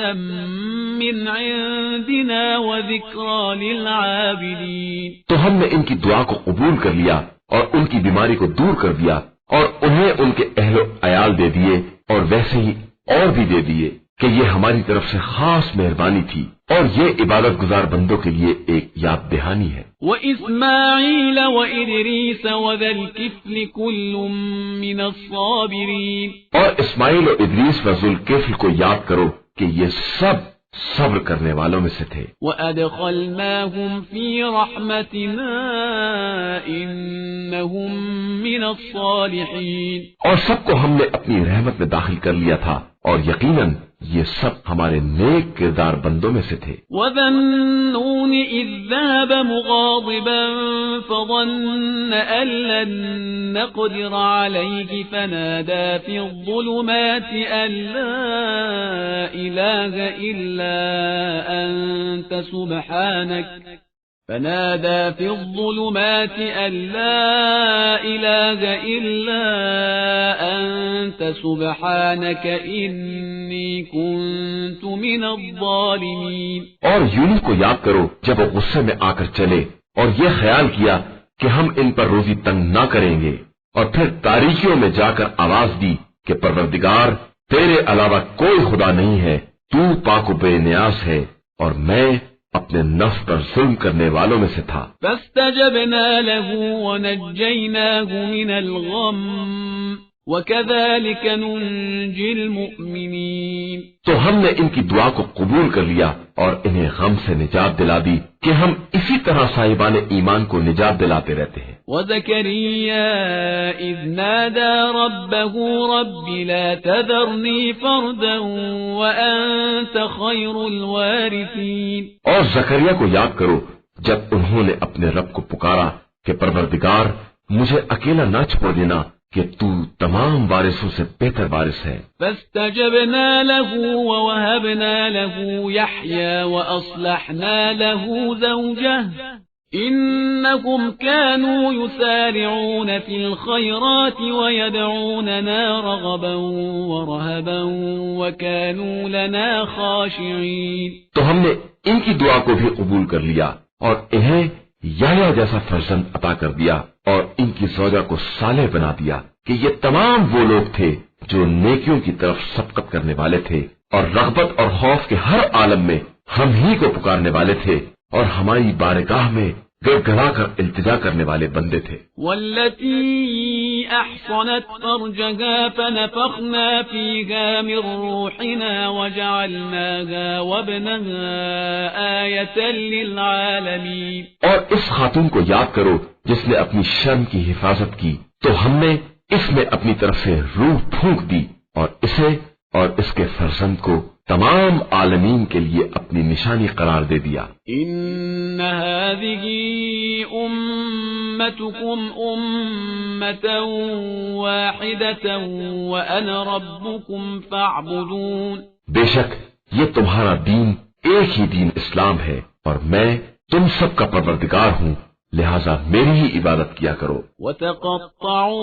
مِّنْ عِنْدِنَا وَذِكْرَى لِلْعَابِدِينَ. تو ہم نے ان کی دعا کو قبول کر لیا اور ان کی بیماری کو دور کر دیا اور انہیں ان کے اہل و عیال دے دیے اور ویسے ہی اور بھی دے دیے کہ یہ ہماری طرف سے خاص مہربانی تھی اور یہ عبادت گزار بندوں کے لیے ایک یاد دہانی ہے۔ وَإِسْمَاعِيلَ وَإِدْرِيسَ وَذَا الْكِفْلِ كُلٌّ مِّنَ الصَّابِرِينَ، اور اسماعیل اور ادریس و ذوالکفل کو یاد کرو کہ یہ سب صبر کرنے والوں میں سے تھے۔ وَأَدْخَلْنَاهُمْ فِي رَحْمَتِنَا إِنَّهُمْ مِنَ الصَّالِحِينَ، اور سب کو ہم نے اپنی رحمت میں داخل کر لیا تھا اور یقیناً یہ سب ہمارے نیک کردار بندوں میں سے تھے۔ وَذَا النُّونِ إِذ ذَّهَبَ مُغَاضِبًا فَظَنَّ أَن لَّن نَّقْدِرَ عَلَيْهِ فَنَادَىٰ فِي الظُّلُمَاتِ أَن لَّا إِلَٰهَ إِلَّا أَنتَ سُبْحَانَكَ إِنِّي كُنتُ مِنَ الظَّالِمِينَ۔ اور یونس کو یاد کرو جب وہ غصے میں آ کر چلے اور یہ خیال کیا کہ ہم ان پر روزی تنگ نہ کریں گے، اور پھر تاریکیوں میں جا کر آواز دی کہ پروردگار تیرے علاوہ کوئی خدا نہیں ہے، تو پاک و بے نیاز ہے اور میں اپنے نفس پر ظلم کرنے والوں میں سے تھا۔ فاستجبنا له ونجيناه من الغم وكذلك ننجي المؤمنين۔ تو ہم نے ان کی دعا کو قبول کر لیا اور انہیں غم سے نجات دلا دی کہ ہم اسی طرح صاحبان ایمان کو نجات دلاتے رہتے ہیں۔ وزكريا إذ نادى ربه رب لا تذرني فردا وأنت خير الوارثين۔ اور زکریا کو یاد کرو جب انہوں نے اپنے رب کو پکارا کہ پروردگار مجھے اکیلا نہ چھوڑ دینا کہ تو تمام وارثوں سے بہتر وارث ہے۔ فاستجبنا له ووهبنا له يحيى وأصلحنا له زوجه إنهم كانوا يسارعون في الخيرات ويدعوننا رغبا ورهبا وكانوا لنا خاشعين۔ تو ہم نے ان کی دعا کو بھی قبول کر لیا اور انہیں یحییٰ جیسا فرزند عطا کر دیا اور ان کی زوجہ کو صالح بنا دیا کہ یہ تمام وہ لوگ تھے جو نیکیوں کی طرف سبقت کرنے والے تھے اور رغبت اور خوف کے ہر عالم میں ہم ہی کو پکارنے والے تھے اور ہماری بارگاہ میں گڑ گڑا کر التجا کرنے والے بندے تھے۔ والتي أحصنت فرجها فنفخنا فيها من روحنا وجعلناها وابنها آية للعالمين۔ اور اس خاتون کو یاد کرو جس نے اپنی شرم کی حفاظت کی تو ہم نے اس میں اپنی طرف سے روح پھونک دی اور اسے اور اس کے فرزند کو تمام عالمین کے لیے اپنی نشانی قرار دے دیا۔ ان هذه امتكم امة واحدة وانا ربكم فاعبدون۔ بے شک یہ تمہارا دین ایک ہی دین اسلام ہے اور میں تم سب کا پروردگار ہوں، لہذا میری ہی عبادت کیا کرو۔ وَتَقَطَّعُوا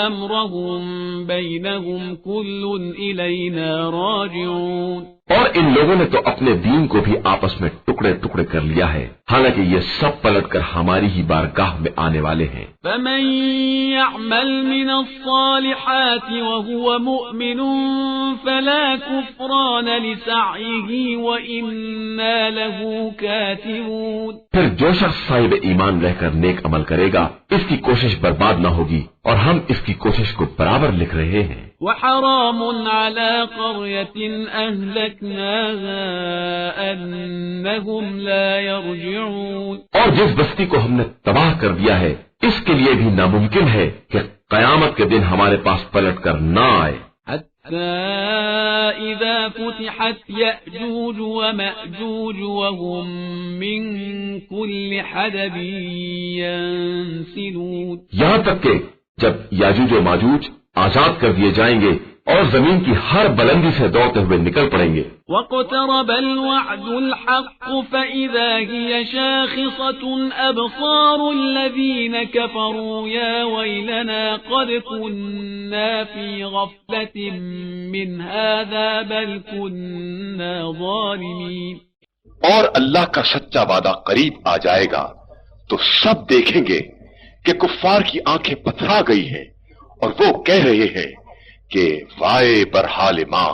أَمْرَهُمْ بَيْنَهُمْ كُلٌّ إِلَيْنَا رَاجِعُونَ۔ اور ان لوگوں نے تو اپنے دین کو بھی آپس میں ٹکڑے ٹکڑے کر لیا ہے، حالانکہ یہ سب پلٹ کر ہماری ہی بارگاہ میں آنے والے ہیں۔ فَمَن يَعْمَلْ مِنَ الصَّالِحَاتِ وَهُوَ مُؤْمِنٌ فَلَا كُفْرَانَ لِسَعْيِهِ وَإِنَّا لَهُ كَاتِبُونَ۔ پھر جو شخص صاحب ایمان رہ کر نیک عمل کرے گا اس کی کوشش برباد نہ ہوگی اور ہم اس کی کوشش کو برابر لکھ رہے ہیں۔ وحرام على قرية أهلكناها أنهم لا يرجعون۔ اور جس بستی کو ہم نے تباہ کر دیا ہے اس کے لیے بھی ناممکن ہے کہ قیامت کے دن ہمارے پاس پلٹ کر نہ آئے۔ حتى إذا فتحت يأجوج ومأجوج وهم من كل حدب ينسلون۔ یہاں تک کہ جب یاجوج و ماجوج آزاد کر دیے جائیں گے اور زمین کی ہر بلندی سے دوڑتے ہوئے نکل پڑیں گے۔ واقترب الوعد الحق فإذا هي شاخصة أبصار الذين كفروا يا ويلنا قد كنا في غفلة من هذا بل كنا ظالمين۔ اور اللہ کا سچا وعدہ قریب آ جائے گا تو سب دیکھیں گے کہ کفار کی آنکھیں پتھرا گئی ہیں اور وہ کہہ رہے ہیں کہ وائے برحال ماں،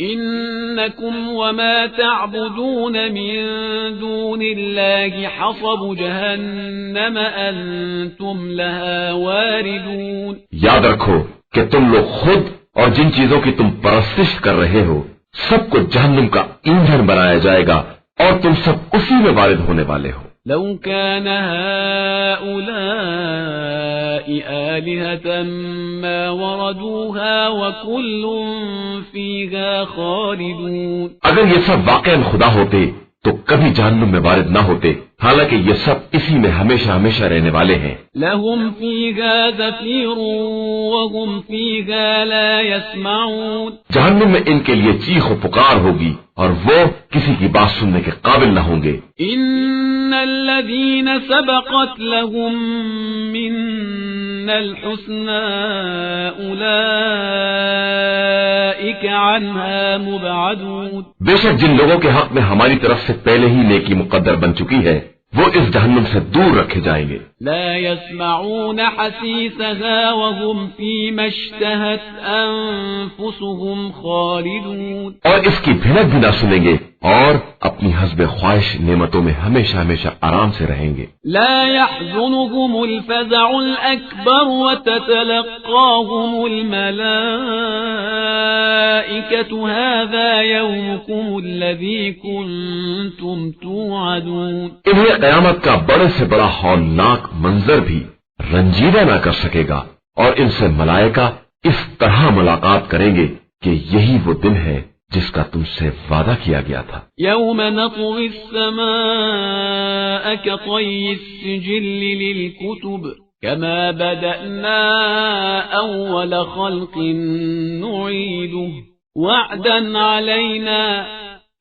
إنكم وما تعبدون من دون الله حصب جهنم أنتم لها واردون. یاد رکھو کہ تم لوگ خود اور جن چیزوں کی تم پرستش کر رہے ہو سب کو جہنم کا ایندھن بنایا جائے گا اور تم سب اسی میں وارد ہونے والے ہو. لو كان هؤلاء آلهة ما وردوها وكل فيها خالدون. اگر یہ سب واقعا خدا ہوتے تو کبھی جہنم میں وارد نہ ہوتے، حالانکہ یہ سب اسی میں ہمیشہ ہمیشہ رہنے والے ہیں. لهم فيها زفير وهم فيها لا يسمعون. جہنم میں ان کے لیے چیخ و پکار ہوگی اور وہ کسی کی بات سننے کے قابل نہ ہوں گے. إن الذين سبقت لهم منا الحسنى أولئك عنها مبعدون. بے شک جن لوگوں کے حق میں ہماری طرف سے پہلے ہی نیکی مقدر بن چکی ہے وہ اس جہنم سے دور رکھے جائیں گے. لا يسمعون حسيسها وهم فيما اشتهت أنفسهم خالدون. اور اس کی بھنک بھی نہ سنیں گے اور اپنی حسب خواہش نعمتوں میں ہمیشہ ہمیشہ آرام سے رہیں گے. لا يحزنهم الفزع الأكبر وتتلقاهم الملائكة هذا يومكم الذي كنتم توعدون. انہیں قیامت کا بڑے سے بڑا ہولناک منظر بھی رنجیدہ نہ کر سکے گا اور ان سے ملائکہ اس طرح ملاقات کریں گے کہ یہی وہ دن ہے جس کا تم سے وعدہ کیا گیا تھا. يوم نطوي السماء كطي السجل للكتب كما بدأنا أول خلق نعيده وعدا علينا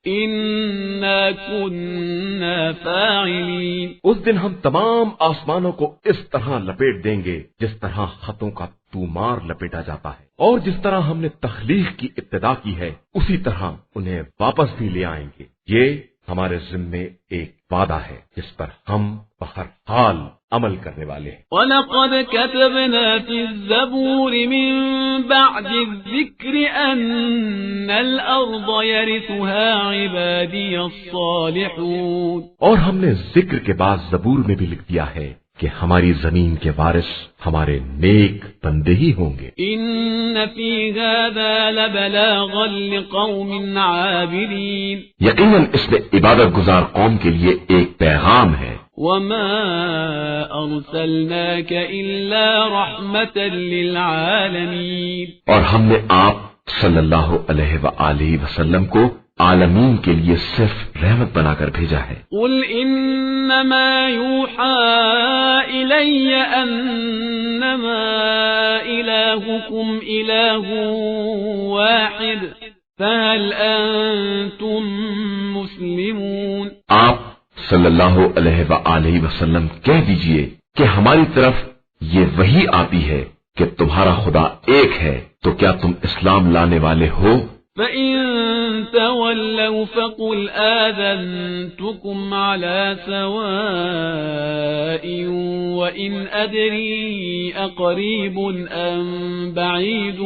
إنا كنا فاعلين. اس دن ہم تمام آسمانوں کو اس طرح لپیٹ دیں گے جس طرح خطوں کا تومار لپیٹا جاتا ہے، اور جس طرح ہم نے تخلیق کی ابتدا کی ہے اسی طرح انہیں واپس بھی لے آئیں گے. یہ ہمارے ذمے ایک وعدہ ہے جس پر ہم بہر حال عمل کرنے والے ہیں. وَلَقَدْ كَتَبْنَا فِي الزَّبُورِ مِن بَعْدِ الذِّكْرِ أَنَّ الْأَرْضَ يَرِثُهَا عِبَادِيَ الصَّالِحُونَ. اور ہم نے ذکر کے بعد زبور میں بھی لکھ دیا ہے کہ ہماری زمین کے وارث ہمارے نیک بندے ہی ہوں گے. إِنَّ فِي هَذَا لَبَلَاغًا لِقَوْمٍ عَابِدِينَ. یقیناً اس میں عبادت گزار قوم کے لیے ایک پیغام ہے. وَمَا أَرْسَلْنَاكَ إِلَّا رَحْمَةً لِلْعَالَمِينَ. اور ہم نے آپ صلی اللہ علیہ وآلہ وسلم کو عالمین کے لیے صرف رحمت بنا کر بھیجا ہے. قُلْ إِنَّمَا يُوحَى إِلَيَّ أَنَّمَا إِلَٰهُكُمْ إِلَٰهٌ وَاحِدٌ فَهَلْ أَنتُم مُسْلِمُونَ. آپ صلی اللہ علیہ وآلہ وسلم کہہ دیجئے کہ ہماری طرف یہ وحی آتی ہے کہ تمہارا خدا ایک ہے، تو کیا تم اسلام لانے والے ہو؟ فَإِن تَوَلَّوْا فَقُلْ آذَنْتُكُمْ عَلَى سَوَاءٍ وَإِنْ أَدْرِي أَقَرِيبٌ أَمْ بَعِيدٌ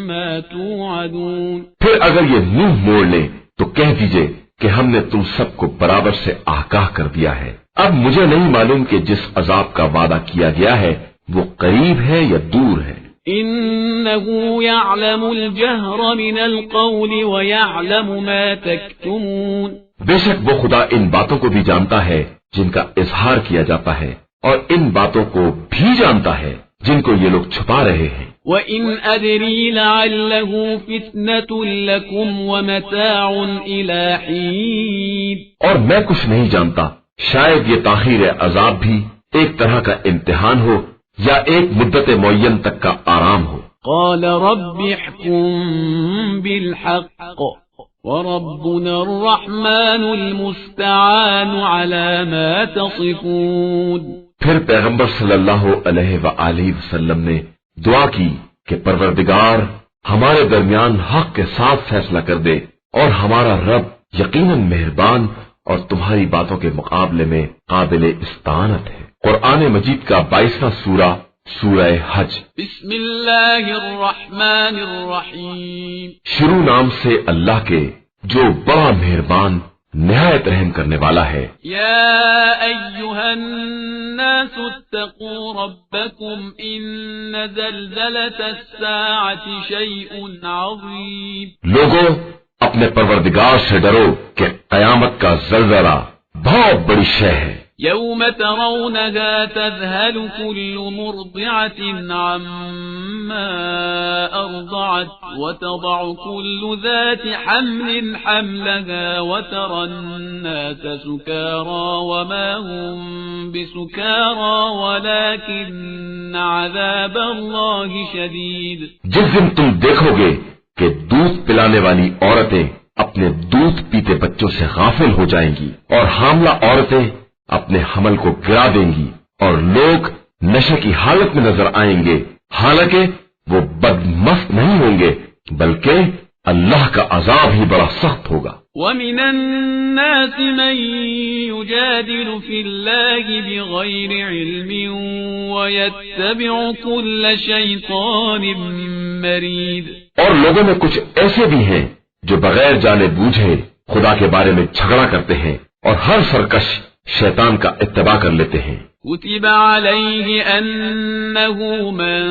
مَا تُوعَدُونَ. پھر اگر یہ منہ موڑ لیں تو کہہ دیجئے کہ ہم نے تم سب کو برابر سے آگاہ کر دیا ہے. اب مجھے نہیں معلوم کہ جس عذاب کا وعدہ کیا گیا ہے وہ قریب ہے یا دور ہے. إِنَّهُ يَعْلَمُ الْجَهْرَ مِنَ الْقَوْلِ وَيَعْلَمُ مَا تَكْتُمُونَ. بے شک وہ خدا ان باتوں کو بھی جانتا ہے جن کا اظہار کیا جاتا ہے اور ان باتوں کو بھی جانتا ہے جن کو یہ لوگ چھپا رہے ہیں. وَإِنْ أَدْرِي لَعَلَّهُ فِتْنَةٌ لَكُمْ وَمَتَاعٌ إِلَى حِينٍ. اور میں کچھ نہیں جانتا، شاید یہ تاخیر عذاب بھی ایک طرح کا امتحان ہو یا ایک مدت معین تک کا آرام ہو. قال رب احكم بالحق وربنا الرحمن المستعان على ما تصفون. پھر پیغمبر صلی اللہ علیہ وآلہ وسلم نے دعا کی کہ پروردگار ہمارے درمیان حق کے ساتھ فیصلہ کر دے اور ہمارا رب یقیناً مہربان اور تمہاری باتوں کے مقابلے میں قابل استعانت ہے. قرآن مجید کا 22واں سورہ سورہ حج۔ بسم اللہ الرحمن الرحیم۔ شروع نام سے اللہ کے جو بڑا مہربان نہایت رحم کرنے والا ہے۔ یا ایھا الناس اتقوا ربکم ان زلزلۃ الساعۃ شیء عظیم۔ لوگوں اپنے پروردگار سے ڈرو کہ قیامت کا زلزلہ بہت بڑی شے ہے۔ یوم ترونها تذهل كل مرضعة عما أرضعت وتضع كل ذات حمل حملها وترى الناس سكارى وما هم بسكارى ولكن عذاب الله شديد۔ جس دن تم دیکھو گے کہ دودھ پلانے والی عورتیں اپنے دودھ پیتے بچوں سے غافل ہو جائیں گی اور حاملہ عورتیں اپنے حمل کو گرا دیں گی اور لوگ نشے کی حالت میں نظر آئیں گے، حالانکہ وہ بدمست نہیں ہوں گے بلکہ اللہ کا عذاب ہی بڑا سخت ہوگا۔ وَمِنَ النَّاسِ مَن يُجَادِلُ فِي اللَّهِ بِغَيْرِ عِلْمٍ وَيَتَّبِعُ كُلَّ شَيْطَانٍ مَرِيدٍ۔ اور لوگوں میں کچھ ایسے بھی ہیں جو بغیر جانے بوجھے خدا کے بارے میں جھگڑا کرتے ہیں اور ہر سرکش شیطان کا اتباع کر لیتے ہیں۔ كتب عليه أنه من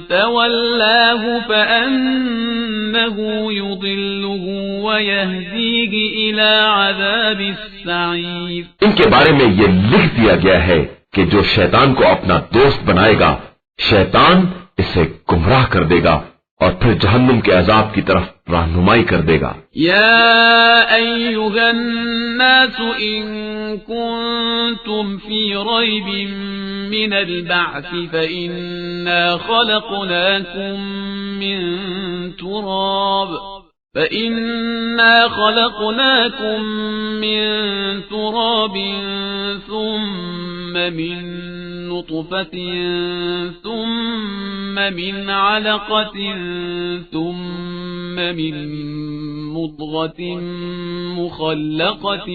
تولاه فأنه يضله ويهديه إلى عذاب السعير۔ ان کے بارے میں یہ لکھ دیا گیا ہے کہ جو شیطان کو اپنا دوست بنائے گا شیطان اسے گمراہ کر دے گا اور پھر جہنم کے عذاب کی طرف رہنمائی کر دے گا۔ یا ایھا الناس ان کنتم فی ریب من البعث فإنا خلقناكم من تراب ثم من نطفة ثم من علقة ثم من مضغة مخلقة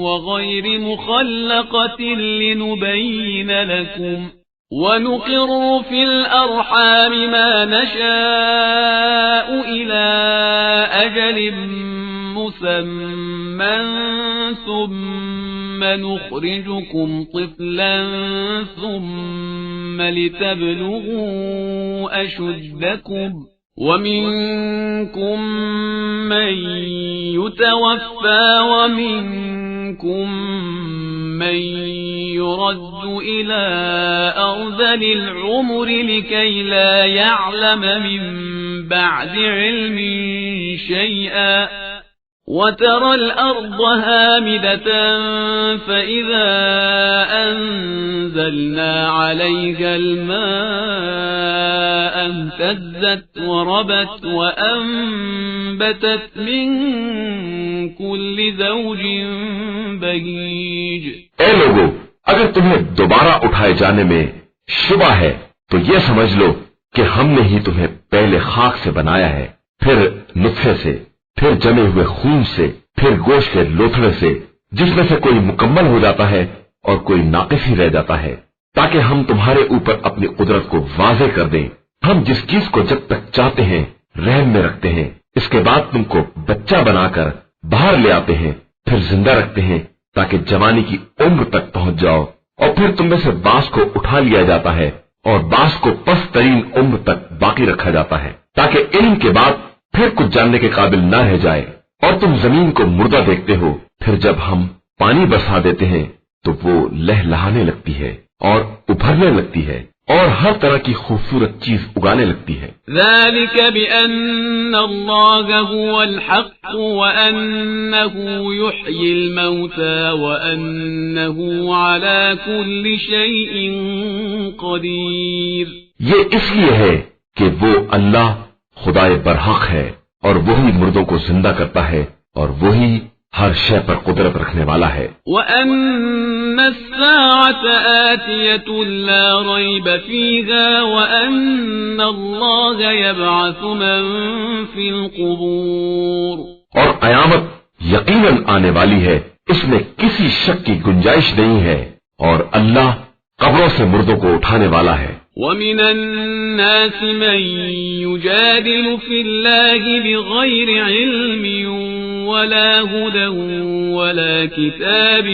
وغير مخلقة لنبين لكم ونقر في الأرحام ما نشاء إلى أجل مسمى ثم نخرجكم طفلا ثم لتبلغوا أشدكم ومنكم من يتوفى ومنكم من يرد إلى أرذل العمر لكي لا يعلم من بعد علم شيئا وترى الأرض هامدة فإذا أنزلنا عليها الماء اهتزت وربت وأنبتت من كل زوج بهيج۔ اے لوگو، اگر تمہیں دوبارہ اٹھائے جانے میں شبہ ہے تو یہ سمجھ لو کہ ہم نے ہی تمہیں پہلے خاک سے بنایا ہے، پھر نطفے سے، پھر جمے ہوئے خون سے، پھر گوشت کے لوتھڑے سے، جس میں سے کوئی مکمل ہو جاتا ہے اور کوئی ناقص ہی رہ جاتا ہے، تاکہ ہم تمہارے اوپر اپنی قدرت کو واضح کر دیں۔ ہم جس چیز کو جب تک چاہتے ہیں رحم میں رکھتے ہیں، اس کے بعد تم کو بچہ بنا کر باہر لے آتے ہیں، پھر زندہ رکھتے ہیں تاکہ جوانی کی عمر تک پہنچ جاؤ، اور پھر تم میں سے بعض کو اٹھا لیا جاتا ہے اور بعض کو پست ترین عمر تک باقی رکھا جاتا ہے، تاکہ علم کے بعد پھر کچھ جاننے کے قابل نہ رہ جائے۔ اور تم زمین کو مردہ دیکھتے ہو، پھر جب ہم پانی برسا دیتے ہیں تو وہ لہلہانے لگتی ہے اور ابھرنے لگتی ہے اور ہر طرح کی خوبصورت چیز اگانے لگتی ہے۔ ذلك بأن الله هو الحق وأنه يحيي الموتى وأنه على كل شيء قدير۔ یہ اس لیے ہے کہ وہ اللہ خدائے برحق ہے اور وہی مردوں کو زندہ کرتا ہے اور وہی ہر شے پر قدرت رکھنے والا ہے۔ وَأَنَّ السَّاعَةَ آتِيَةٌ لَا رَيْبَ فِيهَا وَأَنَّ اللَّهَ يَبْعَثُ مَن فِي الْقُبُورِ۔ اور قیامت یقیناً آنے والی ہے، اس میں کسی شک کی گنجائش نہیں ہے، اور اللہ قبروں سے مردوں کو اٹھانے والا ہے۔ وَمِنَ النَّاسِ مَن يُجَادِلُ فِي اللَّهِ بِغَيْرِ عِلْمٍ وَلَا هُدًى وَلَا كِتَابٍ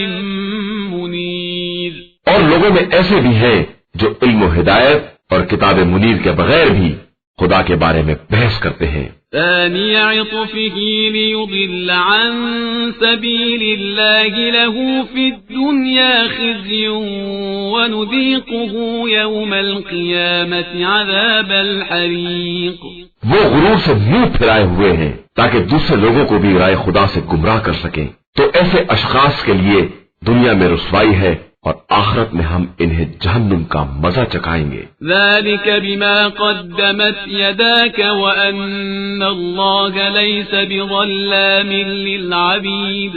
مُنِيرٍ، اور لوگوں میں ایسے بھی ہیں جو علم و ہدایت اور کتاب منیر کے بغیر بھی خدا کے بارے میں بحث کرتے ہیں۔ ثاني عطفه ليضل عن سبيل الله له في الدنيا خزي ونذيقه يوم القيامة عذاب الحريق۔ وہ غرور سے منہ پھرائے ہوئے ہیں تاکہ دوسرے لوگوں کو بھی رائے خدا سے گمراہ کر سکیں، تو ایسے اشخاص کے لیے دنیا میں رسوائی ہے اور آخرت میں ہم انہیں جہنم کا مزہ چکھائیں گے۔ ذلك بما قدمت يداك وأن الله ليس بظلام للعبيد،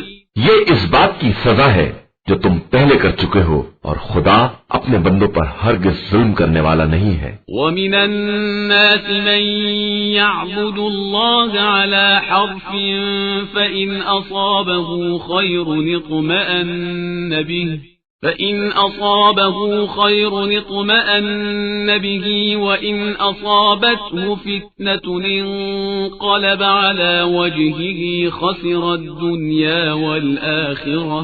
یہ اس بات کی سزا ہے جو تم پہلے کر چکے ہو، اور خدا اپنے بندوں پر ہرگز ظلم کرنے والا نہیں ہے۔ ومن الناس من يعبد الله على حرف فإن أصابه خير اطمأن به وإن أصابته فتنة انقلب على وجهه خسر الدنيا والآخرة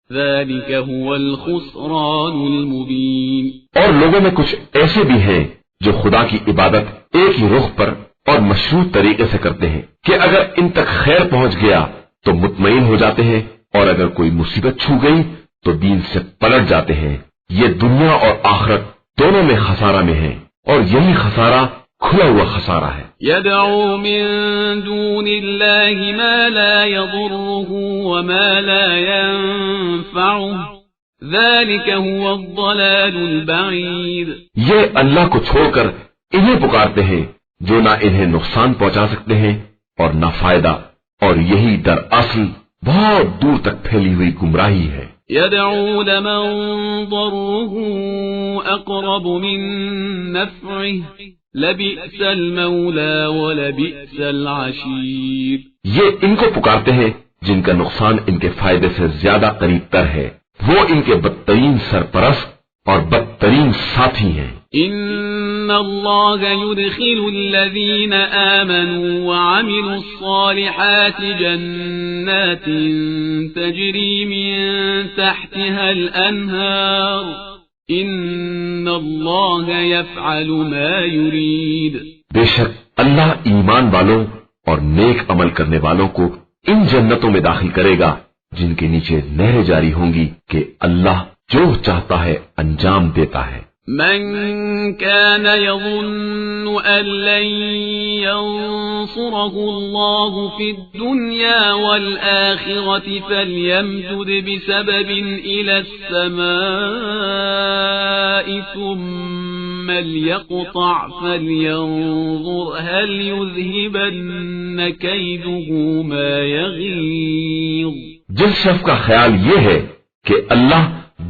ذلك هو الخسران المبين۔ اور لوگوں میں کچھ ایسے بھی ہیں جو خدا کی عبادت ایک ہی رخ پر اور مشروط طریقے سے کرتے ہیں کہ اگر ان تک خیر پہنچ گیا تو مطمئن ہو جاتے ہیں، اور اگر کوئی مصیبت چھو گئی تو دین سے پلٹ جاتے ہیں۔ یہ دنیا اور آخرت دونوں میں خسارہ میں ہیں، اور یہی خسارہ کھلا ہوا خسارہ ہے۔ يدعو من دون الله ما لا يضره وما لا ينفعه ذلك هو الضلال البعيد۔ یہ اللہ کو چھوڑ کر انہیں پکارتے ہیں جو نہ انہیں نقصان پہنچا سکتے ہیں اور نہ فائدہ، اور یہی دراصل بہت دور تک پھیلی ہوئی گمراہی ہے۔ يدعو لمن ضره أقرب من نفعه لبئس المولى ولبئس العشير۔ یہ ان کو پکارتے ہیں جن کا نقصان ان کے فائدے سے زیادہ قریب تر ہے، وہ ان کے بدترین سرپرست اور بدترین ساتھی ہیں۔ ان اللہ يدخل الذین آمنوا وعملوا الصالحات جنات تجری من تحتها الانہار ان اللہ یفعل ما یرید۔ بے شک اللہ ایمان والوں اور نیک عمل کرنے والوں کو ان جنتوں میں داخل کرے گا جن کے نیچے نہریں جاری ہوں گی کہ اللہ جو چاہتا ہے انجام دیتا ہے۔ من كان يظن أن لن ينصره الله في الدنيا والآخرة فليمدد بسبب إلى السماء ثم ليقطع فلينظر هل يذهبن كيده ما يغيظ۔ جس شخص کا خیال یہ ہے کہ اللہ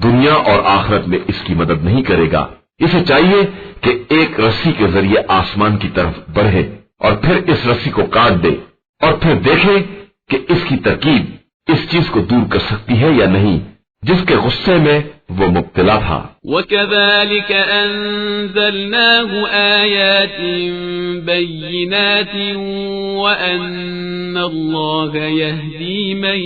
دنیا اور آخرت میں اس کی مدد نہیں کرے گا، اسے چاہیے کہ ایک رسی کے ذریعے آسمان کی طرف بڑھے اور پھر اس رسی کو کاٹ دے، اور پھر دیکھے کہ اس کی ترکیب اس چیز کو دور کر سکتی ہے یا نہیں جس کے غصے میں وہ مبتلا تھا۔ وَكَذَلِكَ أَنزَلْنَاهُ آيَاتٍ بَيِّنَاتٍ وَأَنَّ اللَّهَ يَهْدِي مَن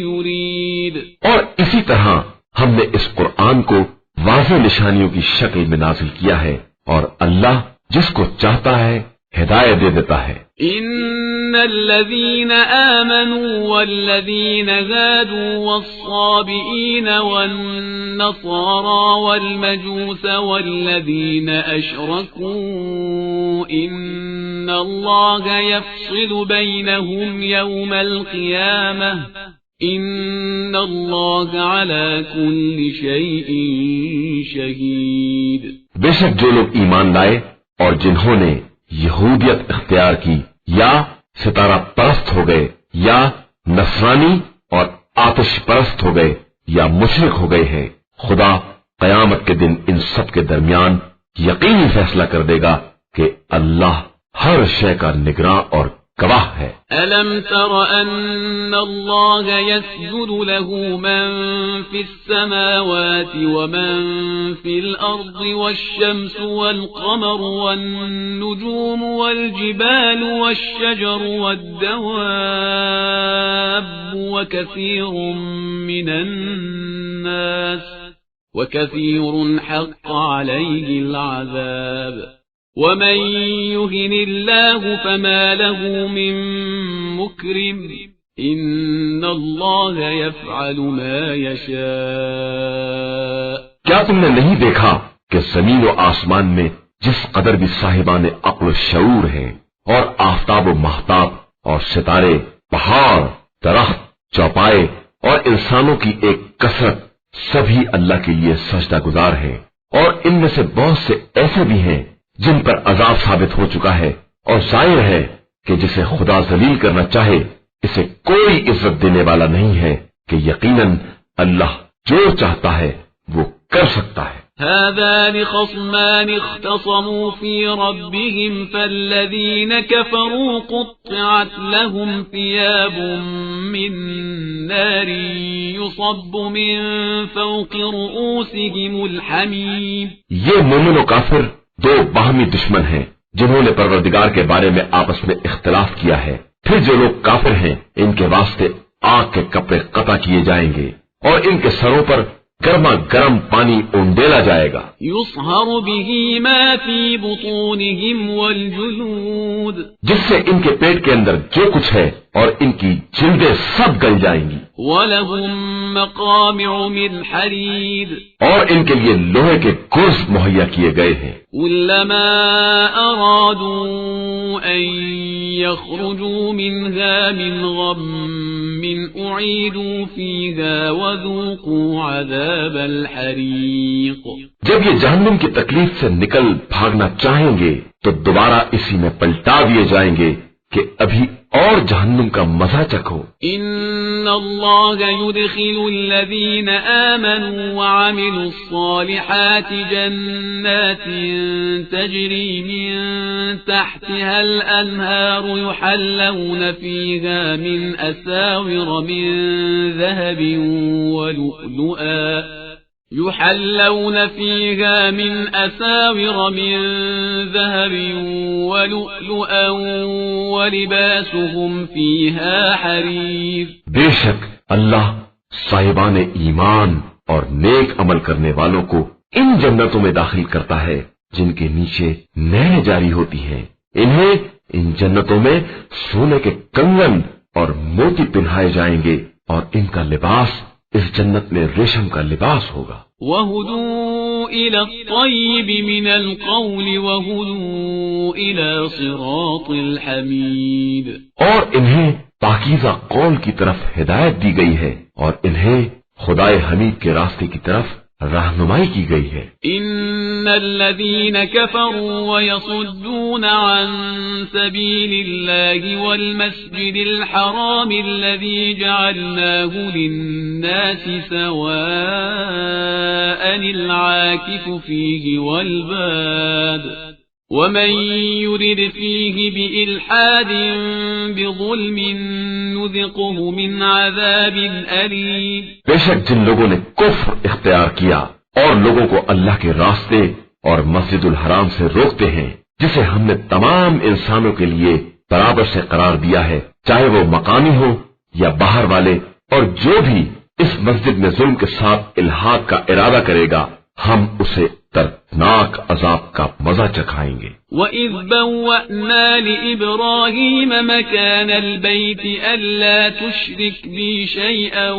يُرِيدُ۔ اور اسی طرح ہم نے اس قرآن کو واضح نشانیوں کی شکل میں نازل کیا ہے، اور اللہ جس کو چاہتا ہے ہدایت دے دیتا ہے۔ ان الذين آمنوا والذين هادوا والصابئين والنصارى والمجوس والذين أشركوا إن الله يفصل بينهم يوم القيامة إن الله على كل شيء شهيد۔ بے شک جو لوگ ایمان لائے اور جنہوں نے یہودیت اختیار کی یا ستارہ پرست ہو گئے یا نصرانی اور آتش پرست ہو گئے یا مشرک ہو گئے ہیں، خدا قیامت کے دن ان سب کے درمیان یقینی فیصلہ کر دے گا کہ اللہ ہر شے کا نگراں اور گواہ ہے۔ ألم تر أن الله يسجد له من في السماوات ومن في الأرض والشمس والقمر والنجوم والجبال والشجر والدواب وكثير حق عليه العذاب ومن يهن الله فما له من مكرم إن الله يفعل ما يشاء۔ کیا تم نے نہیں دیکھا کہ زمین و آسمان میں جس قدر بھی صاحبان عقل و شعور ہیں، اور آفتاب و مہتاب اور ستارے، پہاڑ، درخت، چوپائے اور انسانوں کی ایک کثرت، سبھی اللہ کے لیے سجدہ گزار ہیں، اور ان میں سے بہت سے ایسے بھی ہیں جن پر عذاب ثابت ہو چکا ہے، اور ظاہر ہے کہ جسے خدا ذلیل کرنا چاہے اسے کوئی عزت دینے والا نہیں ہے کہ یقیناً اللہ جو چاہتا ہے وہ کر سکتا ہے۔ هذان خصمان اختصموا في ربهم فالذين كفروا قطعت لهم ثياب من نار يصب من فوق رؤوسهم الحميم۔ یہ مومن و کافر دو باہمی دشمن ہیں جنہوں نے پروردگار کے بارے میں آپس میں اختلاف کیا ہے، پھر جو لوگ کافر ہیں ان کے واسطے آگ کے کپڑے قطع کیے جائیں گے اور ان کے سروں پر گرما گرم پانی اونڈیلا جائے گا۔ يصهر به ما في بطونهم والجلود، جس سے ان کے پیٹ کے اندر جو کچھ ہے اور ان کی جلدیں سب گل جائیں گی۔ ولهم مقامع من حديد، اور ان کے لیے لوہے کے گرز مہیا کیے گئے ہیں۔ كلما أرادوا أن يخرجوا منها من غم أعيدوا فيها وذوقوا عذاب الحريق۔ جب یہ جہنم کی تکلیف سے نکل بھاگنا چاہیں گے تو دوبارہ اسی میں پلٹا دیے جائیں گے کہ ابھی اور جہنم کا مزہ چکھو۔ إن الله يدخل الذين آمنوا وعملوا الصالحات جنات تجري من تحتها الأنهار يحلون فيها من أساور من ذهب ولؤلؤا يحلون فيها من أساور من ذهب ولؤلؤا ولباسهم فيها حرير۔ بے شک اللہ صاحبان ایمان اور نیک عمل کرنے والوں کو ان جنتوں میں داخل کرتا ہے جن کے نیچے نہریں جاری ہوتی ہیں، انہیں ان جنتوں میں سونے کے کنگن اور موتی پہنائے جائیں گے اور ان کا لباس اس جنت میں ریشم کا لباس ہوگا۔ وَهُدُوا إِلَى الطَّيِّبِ مِنَ الْقَوْلِ وَهُدُوا إِلَى صِرَاطِ الْحَمِيدِ، اور انہیں پاکیزہ قول کی طرف ہدایت دی گئی ہے اور انہیں خدائے حمید کے راستے کی طرف رہنمائی کی گئی ہے۔ إِنَّ الَّذِينَ كَفَرُوا وَيَصُدُّونَ عَن سَبِيلِ اللَّهِ وَالْمَسْجِدِ الْحَرَامِ الَّذِي جَعَلْنَاهُ لِلنَّاسِ سَوَاءً الْعَاكِفُ فِيهِ وَالْبَادِ وَمَن يُرِدْ فِيهِ بِإِلْحَادٍ بِظُلْمٍ نُذِقْهُ مِنْ عَذَابٍ أَلِيمٍ۔ بے شک جن لوگوں نے کفر اختیار کیا اور لوگوں کو اللہ کے راستے اور مسجد الحرام سے روکتے ہیں جسے ہم نے تمام انسانوں کے لیے برابر سے قرار دیا ہے، چاہے وہ مقامی ہو یا باہر والے، اور جو بھی اس مسجد میں ظلم کے ساتھ الحاق کا ارادہ کرے گا ہم اسے دردناک عذاب کا مزہ چکھائیں گے۔ وَإِذْ بَوَّأْنَا لِإِبْرَاهِيمَ مَكَانَ الْبَيْتِ أَلَّا تُشْرِكْ بِي شَيْئًا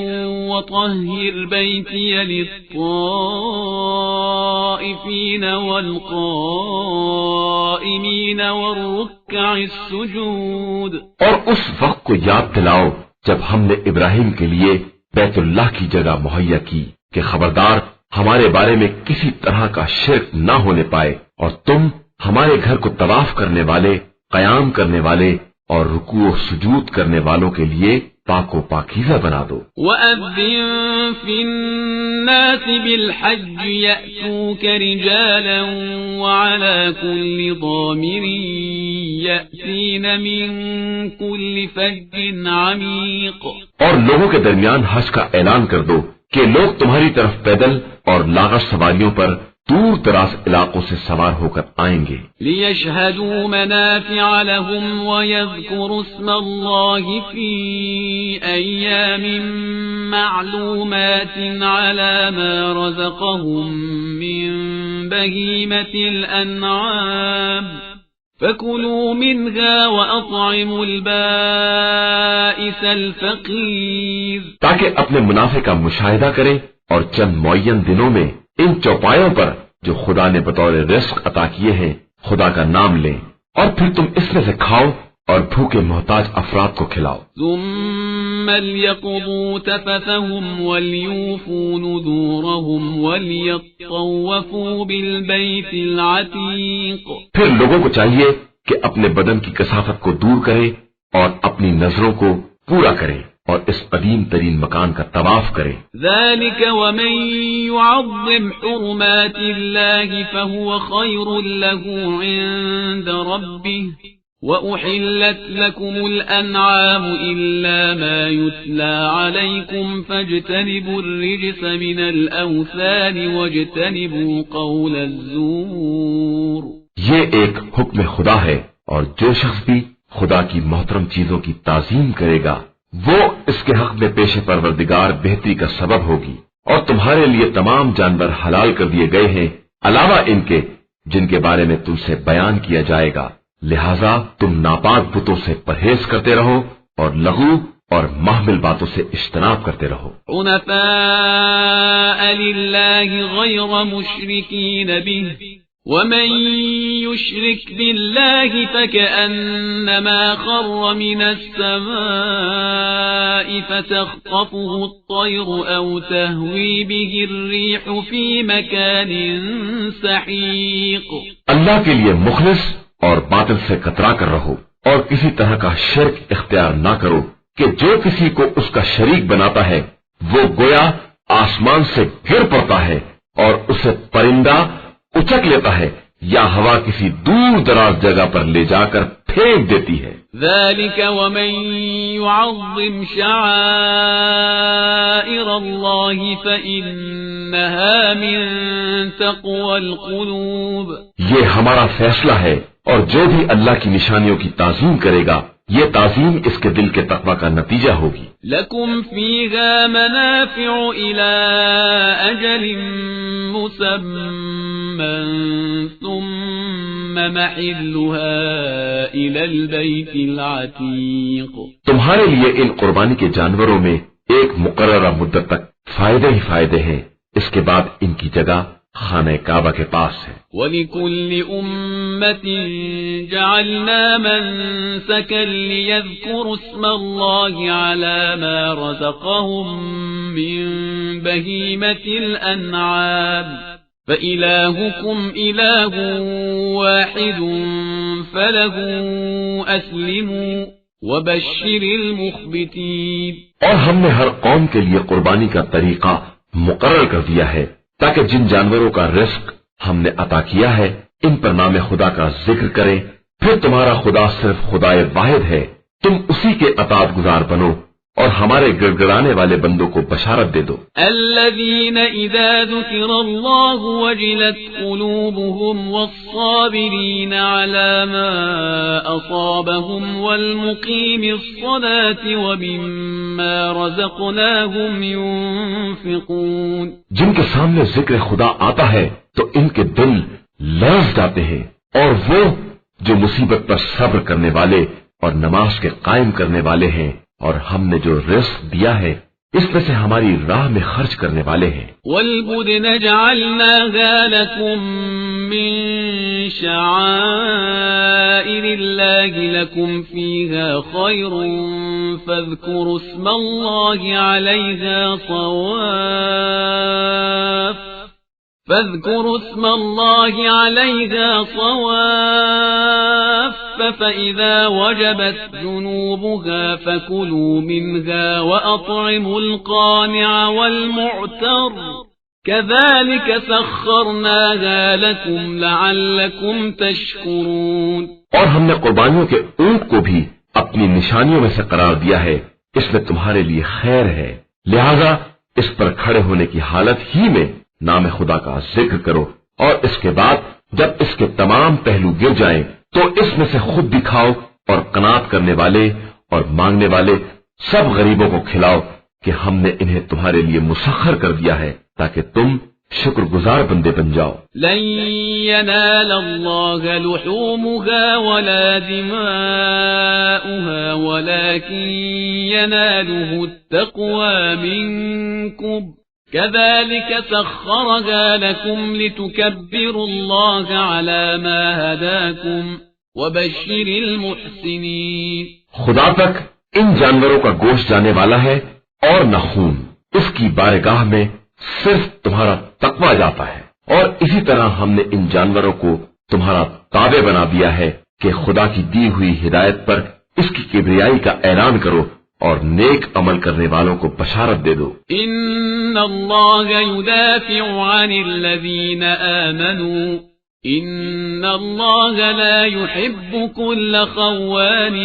وَطَهِّرْ بَيْتِيَ لِلطَّائِفِينَ وَالْقَائِمِينَ وَالرُّكَّعِ السُّجُودِ۔ اور اس وقت کو یاد دلاؤ جب ہم نے ابراہیم کے لیے بیت اللہ کی جگہ مہیا کی کہ خبردار ہمارے بارے میں کسی طرح کا شرک نہ ہونے پائے، اور تم ہمارے گھر کو طواف کرنے والے، قیام کرنے والے اور رکوع و سجود کرنے والوں کے لیے پاک و پاکیزہ بنا دو۔ وَأَذِّن فِي النَّاسِ بِالْحَجِّ يَأْتُوكَ رِجَالًا وَعَلَى كُلِّ ضَامِرٍ يَأْتِينَ مِن كُلِّ فَجٍّ عَمِيقٍ۔ اور لوگوں کے درمیان حج کا اعلان کر دو کہ لوگ تمہاری طرف پیدل اور لاغر سواریوں پر دور دراز علاقوں سے سوار ہو کر آئیں گے۔ لِيَشْهَدُوا مَنَافِعَ لَهُمْ وَيَذْكُرُوا اسْمَ اللَّهِ فِي أَيَّامٍ مَّعْلُومَاتٍ عَلَى مَا رَزَقَهُم مِّن بَهِيمَةِ الْأَنْعَامِ فَكُلُوا مِنْهَا وَأَطْعِمُوا الْبَائِسَ الْفَقِيرَ، تاکہ اپنے منافع کا مشاہدہ کریں اور چند معین دنوں میں ان چوپایوں پر جو خدا نے بطور رزق عطا کیے ہیں خدا کا نام لیں، اور پھر تم اس میں سے کھاؤ اور بھوکے محتاج افراد کو کھلاؤ۔ ثم ليقضوا تفثهم وليوفوا نذورهم وليطوفوا بالبيت العتيق۔ پھر لوگوں کو چاہیے کہ اپنے بدن کی کثافت کو دور کریں اور اپنی نظروں کو پورا کریں اور اس قدیم ترین مکان کا طواف کریں۔ ذلك ومن يعظم حرمات الله فهو خير له عند ربه وأحلت لكم الأنعام إلا ما يتلى عليكم فاجتنبوا الرجس من الأوثان واجتنبوا قول الزور۔ یہ ایک حکم خدا ہے، اور جو شخص بھی خدا کی محترم چیزوں کی تعظیم کرے گا وہ اس کے حق میں پیش پروردگار بہتری کا سبب ہوگی، اور تمہارے لیے تمام جانور حلال کر دیے گئے ہیں علاوہ ان کے جن کے بارے میں تم سے بیان کیا جائے گا، لہذا تم ناپاک بتوں سے پرہیز کرتے رہو اور لغو اور محمل باتوں سے اجتناب کرتے رہو۔ حنفاء للہ غیر مشرکین به ومن يشرك بالله فكأنما خر من السماء فتخطفه الطير أو تهوي به الريح في مكان سحيق۔ اللہ کے لیے مخلص اور باطل سے کترا کر رہو، اور کسی طرح کا شرک اختیار نہ کرو کہ جو کسی کو اس کا شریک بناتا ہے وہ گویا آسمان سے گر پڑتا ہے اور اسے پرندہ اچک لیتا ہے یا ہوا کسی دور دراز جگہ پر لے جا کر پھینک دیتی ہے۔ ذلك ومن يعظم شعائر الله فإنها من تقوى القلوب۔ یہ ہمارا فیصلہ ہے، اور جو بھی اللہ کی نشانیوں کی تعظیم کرے گا یہ تعظیم اس کے دل کے تقوی کا نتیجہ ہوگی۔ لكم فيها منافع إلى أجل مسمى ثم محلها إلى البيت العتيق۔ تمہارے لیے ان قربانی کے جانوروں میں ایک مقررہ مدت تک فائدے ہی فائدے ہیں، اس کے بعد ان کی جگہ خانہ کعبہ کے پاس ہے۔ وَلِكُلِّ أُمَّةٍ جَعَلْنَا مَنسَكًا لِيَذْكُرُوا اسْمَ اللَّهِ عَلَى مَا رَزَقَهُم مِّن بَهِيمَةِ الْأَنْعَامِ فَإِلَٰهُكُمْ إِلَٰهٌ وَاحِدٌ فَلَهُ أَسْلِمُوا وَبَشِّرِ الْمُخْبِتِينَ۔ اور ہم نے ہر قوم کے لیے قربانی کا طریقہ مقرر کر دیا ہے تاکہ جن جانوروں کا رزق ہم نے عطا کیا ہے ان پر نام خدا کا ذکر کریں، پھر تمہارا خدا صرف خدا واحد ہے، تم اسی کے اطاعت گزار بنو اور ہمارے گڑگڑانے والے بندوں کو بشارت دے دو۔ الذين إذا ذكر الله وجلت قلوبهم والصابرين على ما أصابهم والمقيم الصلاة ومما رزقناهم ينفقون۔ جن کے سامنے ذکر خدا آتا ہے تو ان کے دل لرز جاتے ہیں، اور وہ جو مصیبت پر صبر کرنے والے اور نماز کے قائم کرنے والے ہیں اور ہم نے جو رزق دیا ہے اس میں سے ہماری راہ میں خرچ کرنے والے ہیں۔ وَالْبُدْنَ جَعَلْنَاهَا لَكُم مِّن شَعَائِرِ اللَّهِ لَكُمْ فِيهَا خَيْرٌ فَاذْكُرُوا اسْمَ اللَّهِ عَلَيْهَا صَوَافَّ فإذا وجبت جنوبها فكلوا منها وأطعموا القانع والمعتر كذلك سخرناها لكم لعلكم تشكرون. اور ہم نے قربانیوں کے اونٹ کو بھی اپنی نشانیوں میں سے قرار دیا ہے، اس میں تمہارے لیے خیر ہے، لہذا اس پر کھڑے ہونے کی حالت ہی میں نام خدا کا ذکر کرو، اور اس کے بعد جب اس کے تمام پہلو گر جائیں تو اس میں سے خود بھی کھاؤ، اور قناعت کرنے والے اور مانگنے والے سب غریبوں کو کھلاؤ کہ ہم نے انہیں تمہارے لیے مسخر کر دیا ہے تاکہ تم شکر گزار بندے بن جاؤ. لن ينال الله لحومها ولا دماؤها ولكن يناله التقوى منكم كذلك سخرها لكم لتكبروا الله على ما هداكم وبشر المحسنين. خدا تک ان جانوروں کا گوشت جانے والا ہے اور نہ خون، اس کی بارگاہ میں صرف تمہارا تقوی جاتا ہے، اور اسی طرح ہم نے ان جانوروں کو تمہارا تابع بنا دیا ہے کہ خدا کی دی ہوئی ہدایت پر اس کی کبریائی کا اعلان کرو اور نیک عمل کرنے والوں کو بشارت دے دو. ان اللہ يدافع عن الذین آمنوا ان اللہ لا يحب كل خوان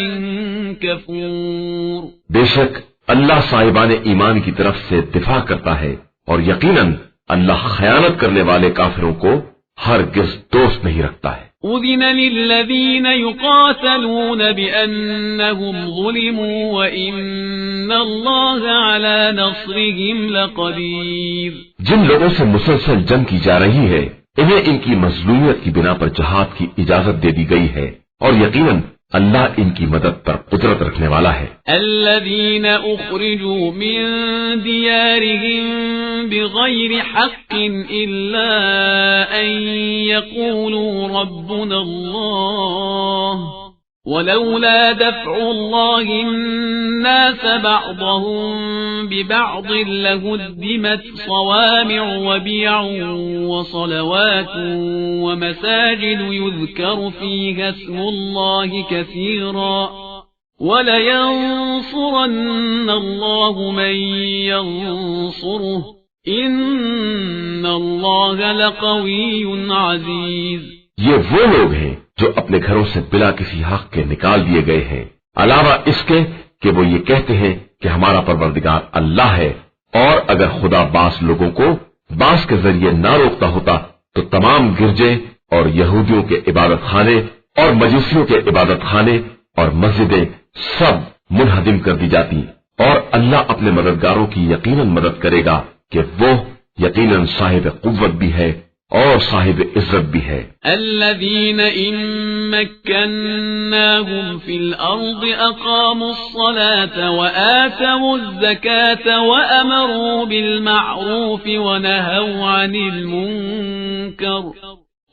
کفور. بے شک اللہ صاحبان ایمان کی طرف سے دفاع کرتا ہے، اور یقیناً اللہ خیانت کرنے والے کافروں کو ہرگز دوست نہیں رکھتا ہے. اذن للذین یقاتلون بأنهم ظلموا وإن اللہ علی نصرهم لقدیر. جن لوگوں سے مسلسل جنگ کی جا رہی ہے انہیں ان کی مظلومیت کی بنا پر جہاد کی اجازت دے دی گئی ہے، اور یقیناً اللہ ان کی مدد پر قدرت رکھنے والا ہے. الذین اخرجوا من دیارهم بغیر حق الا ان یقولوا ربنا اللہ ولولا دفع الله الناس بعضهم ببعض لهدمت صوامع وبيع وصلوات ومساجد يذكر فيها اسم الله كثيرا ولينصرن الله من ينصره إن الله لقوي عزيز. یہ وہ لوگ ہیں جو اپنے گھروں سے بلا کسی حق کے نکال دیے گئے ہیں، علاوہ اس کے کہ وہ یہ کہتے ہیں کہ ہمارا پروردگار اللہ ہے، اور اگر خدا بعض لوگوں کو بعض کے ذریعے نہ روکتا ہوتا تو تمام گرجے اور یہودیوں کے عبادت خانے اور مجوسیوں کے عبادت خانے اور مسجدیں سب منہدم کر دی جاتی. اور اللہ اپنے مددگاروں کی یقیناً مدد کرے گا کہ وہ یقیناً صاحب قوت بھی ہے اور صاحب عزت بھی ہے. الذين إن مكناهم في الأرض أقاموا الصلاة وآتوا الزكاة وأمروا بالمعروف ونهوا عن المنكر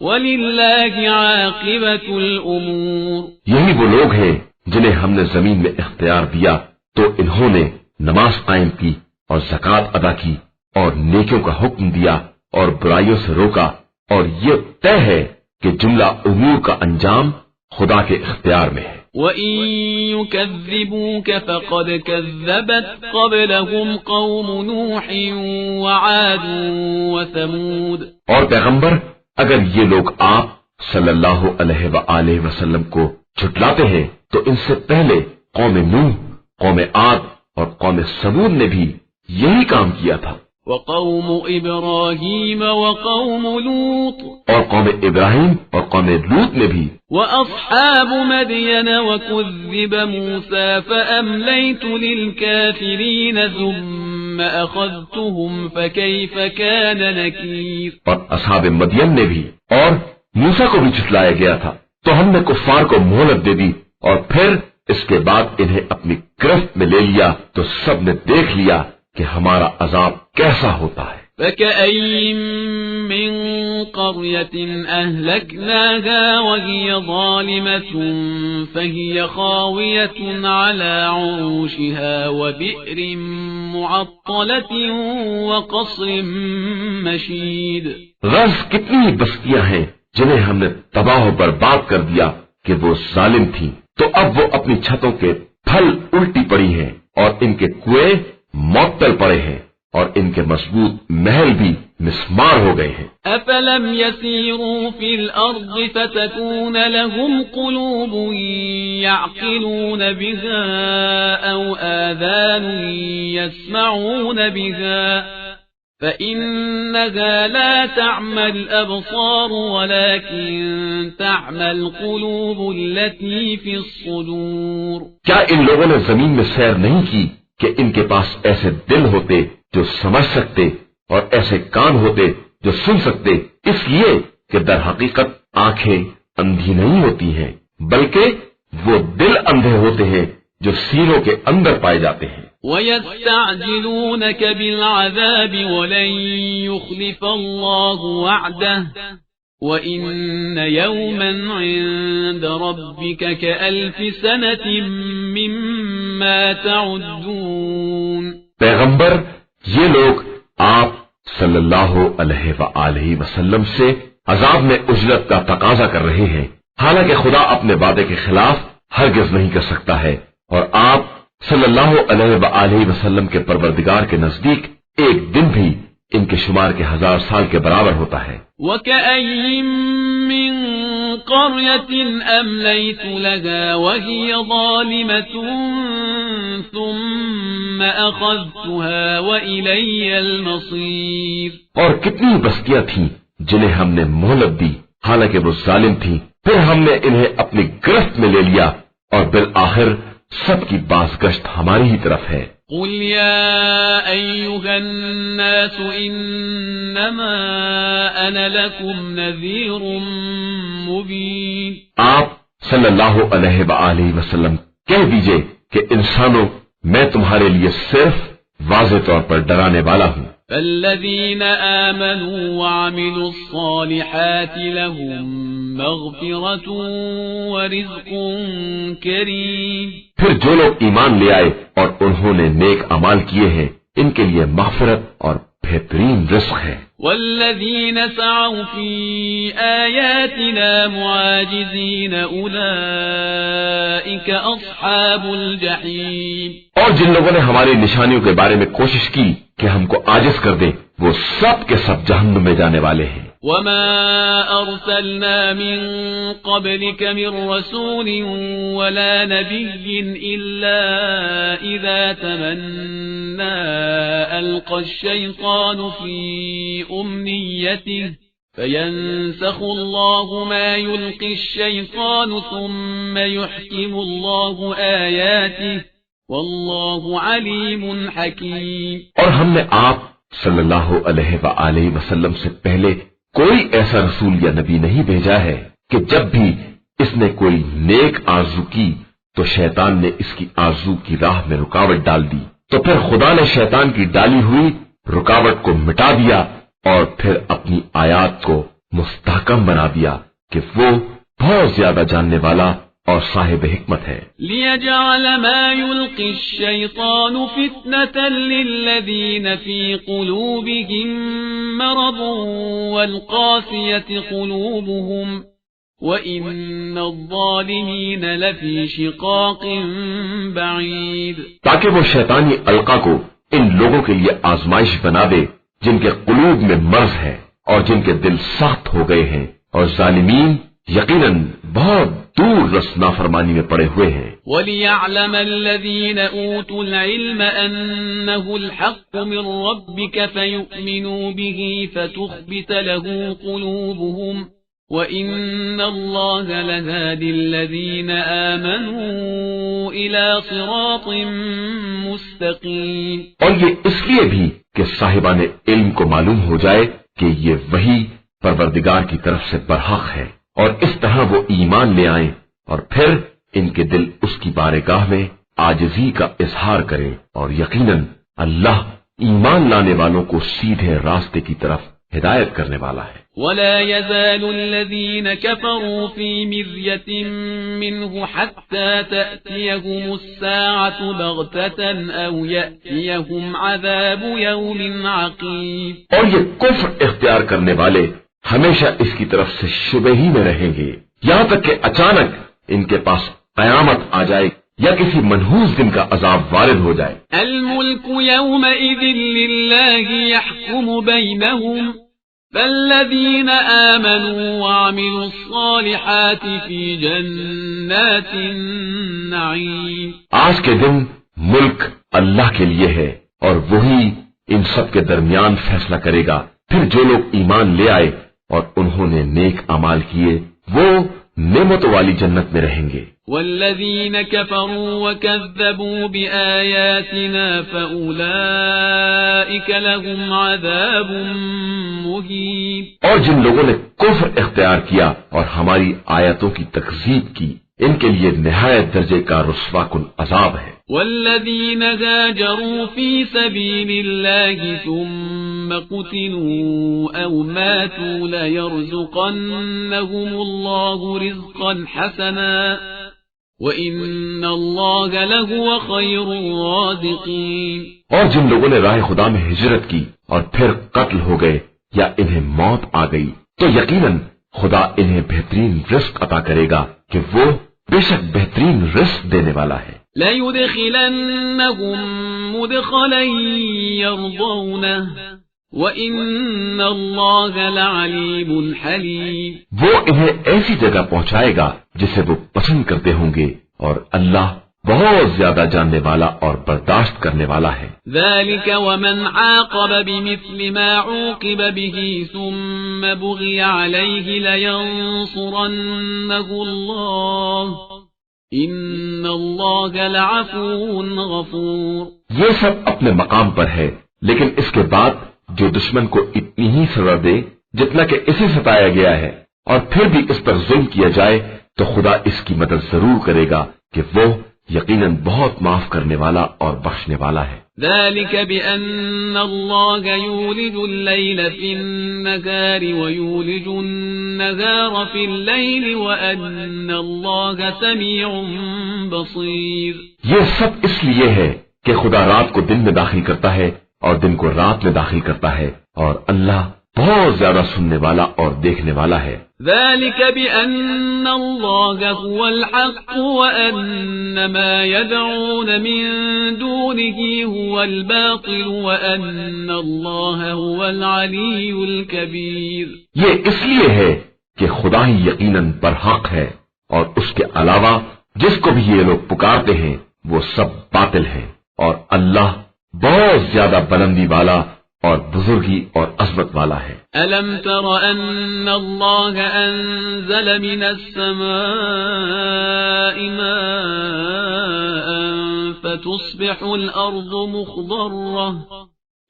ولله عاقبة الأمور. یہی وہ لوگ ہیں جنہیں ہم نے زمین میں اختیار دیا تو انہوں نے نماز قائم کی اور زکوٰۃ ادا کی اور نیکیوں کا حکم دیا اور برائیوں سے روکا، اور یہ طے ہے کہ جملہ امور کا انجام خدا کے اختیار میں ہے. وَإِن يُكَذِّبُوكَ فَقَدْ كَذَّبَتْ قَبْلَهُمْ قَوْمُ نُوحٍ وَعَادٌ وَثَمُودَ. اور پیغمبر اگر یہ لوگ آپ صلی اللہ علیہ وآلہ وسلم کو جھٹلاتے ہیں تو ان سے پہلے قوم نوح، قوم عاد اور قوم ثمود نے بھی یہی کام کیا تھا. وقوم ابراہیم وقوم لوط، اور قوم ابراہیم اور قوم لوط نے بھی. واصحاب مدین وکذب موسیٰ فاملیت للکافرین ثم اخذتهم فکیف کان نکیر. اور اصحاب مدین نے بھی، اور موسیٰ کو بھی جھٹلایا گیا تھا تو ہم نے کفار کو مہلت دے دی، اور پھر اس کے بعد انہیں اپنی گرفت میں لے لیا تو سب نے دیکھ لیا کہ ہمارا عذاب کیسا ہوتا ہے. فَكَأَيٍّ مِّن قَرْيَةٍ أَهْلَكْنَاهَا وَهِيَ ظَالِمَةٌ فَهِيَ خَاوِيَةٌ عَلَى عُرُوشِهَا وَبِئْرٍ مُّعَطَّلَةٍ وَقَصْرٍ مَّشِيدٍ. غرض کتنی بستیاں ہیں جنہیں ہم نے تباہ و برباد کر دیا، کہ وہ ظالم تھی، تو اب وہ اپنی چھتوں کے پھل الٹی پڑی ہیں اور ان کے کنویں معطل پڑے ہیں اور ان کے مضبوط محل بھی مسمار ہو گئے ہیں۔ افلم يسيروا في الارض فتكون لهم قلوب يعقلون بها او آذان يسمعون بها فإنها لا تعمى الأبصار ولكن تعمى القلوب التي في الصدور۔ کیا ان لوگوں نے زمین میں سیر نہیں کی کہ ان کے پاس ایسے دل ہوتے جو سمجھ سکتے اور ایسے کان ہوتے جو سن سکتے، اس لیے کہ در حقیقت آنکھیں اندھی نہیں ہوتی ہیں بلکہ وہ دل اندھے ہوتے ہیں جو سینوں کے اندر پائے جاتے ہیں۔ وَيَسْتَعْجِلُونَكَ بِالْعَذَابِ وَلَن يُخْلِفَ اللَّهُ وَعْدَهُ وَإِنَّ يَوْمًا عِندَ رَبِّكَ كَأَلْفِ سَنَةٍ مِّمَّا تَعُدُّونَ۔ پیغمبر، یہ لوگ آپ صلی اللہ علیہ وآلہ وسلم سے عذاب میں اجرت کا تقاضا کر رہے ہیں، حالانکہ خدا اپنے وعدے کے خلاف ہرگز نہیں کر سکتا ہے، اور آپ صلی اللہ علیہ وآلہ وسلم کے پروردگار کے نزدیک ایک دن بھی ان کے شمار کے 1000 سال کے برابر ہوتا ہے۔ وَكَأَيٍّ مِّن قَرْيَةٍ أَمْلَيْتُ لَهَا وَهِيَ ظَالِمَةٌ ثُمَّ أَخَذْتُهَا وَإِلَيَّ الْمَصِيرُ۔ اور کتنی بستیاں تھیں جنہیں ہم نے مہلت دی حالانکہ وہ ظالم تھیں، پھر ہم نے انہیں اپنی گرفت میں لے لیا اور بالآخر سب کی بازگشت ہماری ہی طرف ہے۔ قل يا أيها الناس إنما أنا لكم نذير مبين۔ آپ صلی اللہ علیہ وآلہ وسلم کہہ دیجئے کہ انسانوں، میں تمہارے لیے صرف واضح طور پر ڈرانے والا ہوں۔ فالذين آمنوا وعملوا الصالحات لهم مغفرة ورزق كريم۔ پھر جو لوگ ایمان لے آئے اور انہوں نے نیک اعمال کیے ہیں، ان کے لیے مغفرت اور بہترین رزق ہے۔ والذين سعوا في آياتنا معاجزين أولئك أصحاب الجحيم۔ اور جن لوگوں نے ہماری نشانیوں کے بارے میں کوشش کی کہ ہم کو عاجز کر دیں، وہ سب کے سب جہنم میں جانے والے ہیں۔ وما أرسلنا من قبلك من رسول ولا نبي إلا إذا تمنى ألقى الشيطان في أمنيته فينسخ الله ما يلقي الشيطان ثم يحكم الله آياته والله عليم حكيم۔ اور ہم نے آپ صلی اللہ علیہ وآلہ وسلم سے پہلے کوئی ایسا رسول یا نبی نہیں بھیجا ہے کہ جب بھی اس نے کوئی نیک آرزو کی تو شیطان نے اس کی آرزو کی راہ میں رکاوٹ ڈال دی، تو پھر خدا نے شیطان کی ڈالی ہوئی رکاوٹ کو مٹا دیا اور پھر اپنی آیات کو مستحکم بنا دیا کہ وہ بہت زیادہ جاننے والا اور صاحب حکمت ہے۔ لِيَجْعَلَ مَا يُلْقِي الشَّيْطَانُ فِتْنَةً لِّلَّذِينَ فِي قُلُوبِهِم مَّرَضٌ وَالْقَاسِيَةِ قُلُوبُهُمْ وَإِنَّ الظَّالِمِينَ لَفِي شِقَاقٍ بَعِيدٍ۔ تاکہ وہ شیطانی القا کو ان لوگوں کے لیے آزمائش بنا دے جن کے قلوب میں مرض ہے اور جن کے دل سخت ہو گئے ہیں، اور ظالمین یقیناً بہت دور رس نافرمانی میں پڑے ہوئے ہیں۔ وَلِيَعْلَمَ الَّذِينَ أُوتُوا الْعِلْمَ أَنَّهُ الْحَقُّ مِنْ رَبِّكَ فَيُؤْمِنُوا بِهِ فَتُخْبِتَ لَهُ قُلُوبُهُمْ وَإِنَّ اللَّهَ لَهَادِ الَّذِينَ آمَنُوا إِلَى صِرَاطٍ مُسْتَقِيمٍ۔ اور یہ اس لیے بھی کہ صاحبان علم کو معلوم ہو جائے کہ یہ وحی پروردگار کی طرف سے برحق ہے، اور اس طرح وہ ایمان لے آئیں اور پھر ان کے دل اس کی بارگاہ میں عاجزی کا اظہار کریں، اور یقیناً اللہ ایمان لانے والوں کو سیدھے راستے کی طرف ہدایت کرنے والا ہے۔ وَلَا يَزَالُ الَّذِينَ كَفَرُوا فِي مِرْيَةٍ مِّنْهُ حَتَّى تَأْتِيَهُمُ السَّاعَةُ بَغْتَةً أَوْ يَأْتِيَهُمْ عَذَابُ يَوْمٍ عَقِيمٍ۔ اور یہ کفر اختیار کرنے والے ہمیشہ اس کی طرف سے شبہ ہی میں رہیں گے، یہاں تک کہ اچانک ان کے پاس قیامت آ جائے یا کسی منحوس دن کا عذاب وارد ہو جائے۔ الملك يومئذ لله يحكم بينهم فالذين آمنوا وعملوا الصالحات في جنات النعيم۔ آج کے دن ملک اللہ کے لیے ہے اور وہی ان سب کے درمیان فیصلہ کرے گا۔ پھر جو لوگ ایمان لے آئے اور انہوں نے نیک اعمال کیے وہ نعمتوں والی جنت میں رہیں گے۔ والذين كفروا وكذبوا بآياتنا فأولئك لهم عذاب مهين۔ اور جن لوگوں نے کفر اختیار کیا اور ہماری آیتوں کی تکذیب کی ان کے لیے نہایت درجے کا رسوا کن عذاب ہے۔ والذين هاجروا في سبيل الله ثم قتلوا أو ماتوا ليرزقنهم الله رزقا حسنا وَإِنَّ اللَّهَ لَهُوَ خَيْرُ الرَّازِقِينَ۔ اور جن لوگوں نے راہ خدا میں ہجرت کی اور پھر قتل ہو گئے یا انہیں موت آ گئی تو یقیناً خدا انہیں بہترین رزق عطا کرے گا کہ وہ بے شک بہترین رزق دینے والا ہے۔ لَيُدْخِلَنَّهُمْ مُدْخَلًا يَرْضَوْنَهُ وَإِنَّ اللَّهَ لَعَلِيمٌ حَلِيمٌ۔ وہ انہیں ایسی جگہ پہنچائے گا جسے وہ پسند کرتے ہوں گے اور اللہ بہت زیادہ جاننے والا اور برداشت کرنے والا ہے۔ ذَلِكَ وَمَنْ عَاقَبَ بِمِثْلِ مَا عُوقِبَ بِهِ ثُمَّ بُغِيَ عَلَيْهِ لَيَنصُرَنَّهُ اللَّهُ إِنَّ اللَّهَ لَعَفُوٌّ غَفُورٌ۔ یہ سب اپنے مقام پر ہے، لیکن اس کے بعد جو دشمن کو اتنی ہی سزا دے جتنا کہ اسے ستایا گیا ہے اور پھر بھی اس پر ظلم کیا جائے تو خدا اس کی مدد ضرور کرے گا کہ وہ یقیناً بہت معاف کرنے والا اور بخشنے والا ہے۔ ذلك بأن الله يولج الليل في النهار ويولج النهار في الليل وأن الله سميع بصير۔ یہ سب اس لیے ہے کہ خدا رات کو دن میں داخل کرتا ہے اور دن کو رات میں داخل کرتا ہے اور اللہ بہت زیادہ سننے والا اور دیکھنے والا ہے۔ ذلك بأن الله هو الحق وأن ما يدعون من دونه هو الباطل وأن الله هو العلي الكبير۔ یہ اس لیے ہے کہ خدا ہی یقیناً برحق ہے اور اس کے علاوہ جس کو بھی یہ لوگ پکارتے ہیں وہ سب باطل ہیں اور اللہ بہت زیادہ بلندی والا اور بزرگی اور عظمت والا ہے۔ ألم تر أن الله أنزل من السماء ماء فتصبح الأرض مخضرة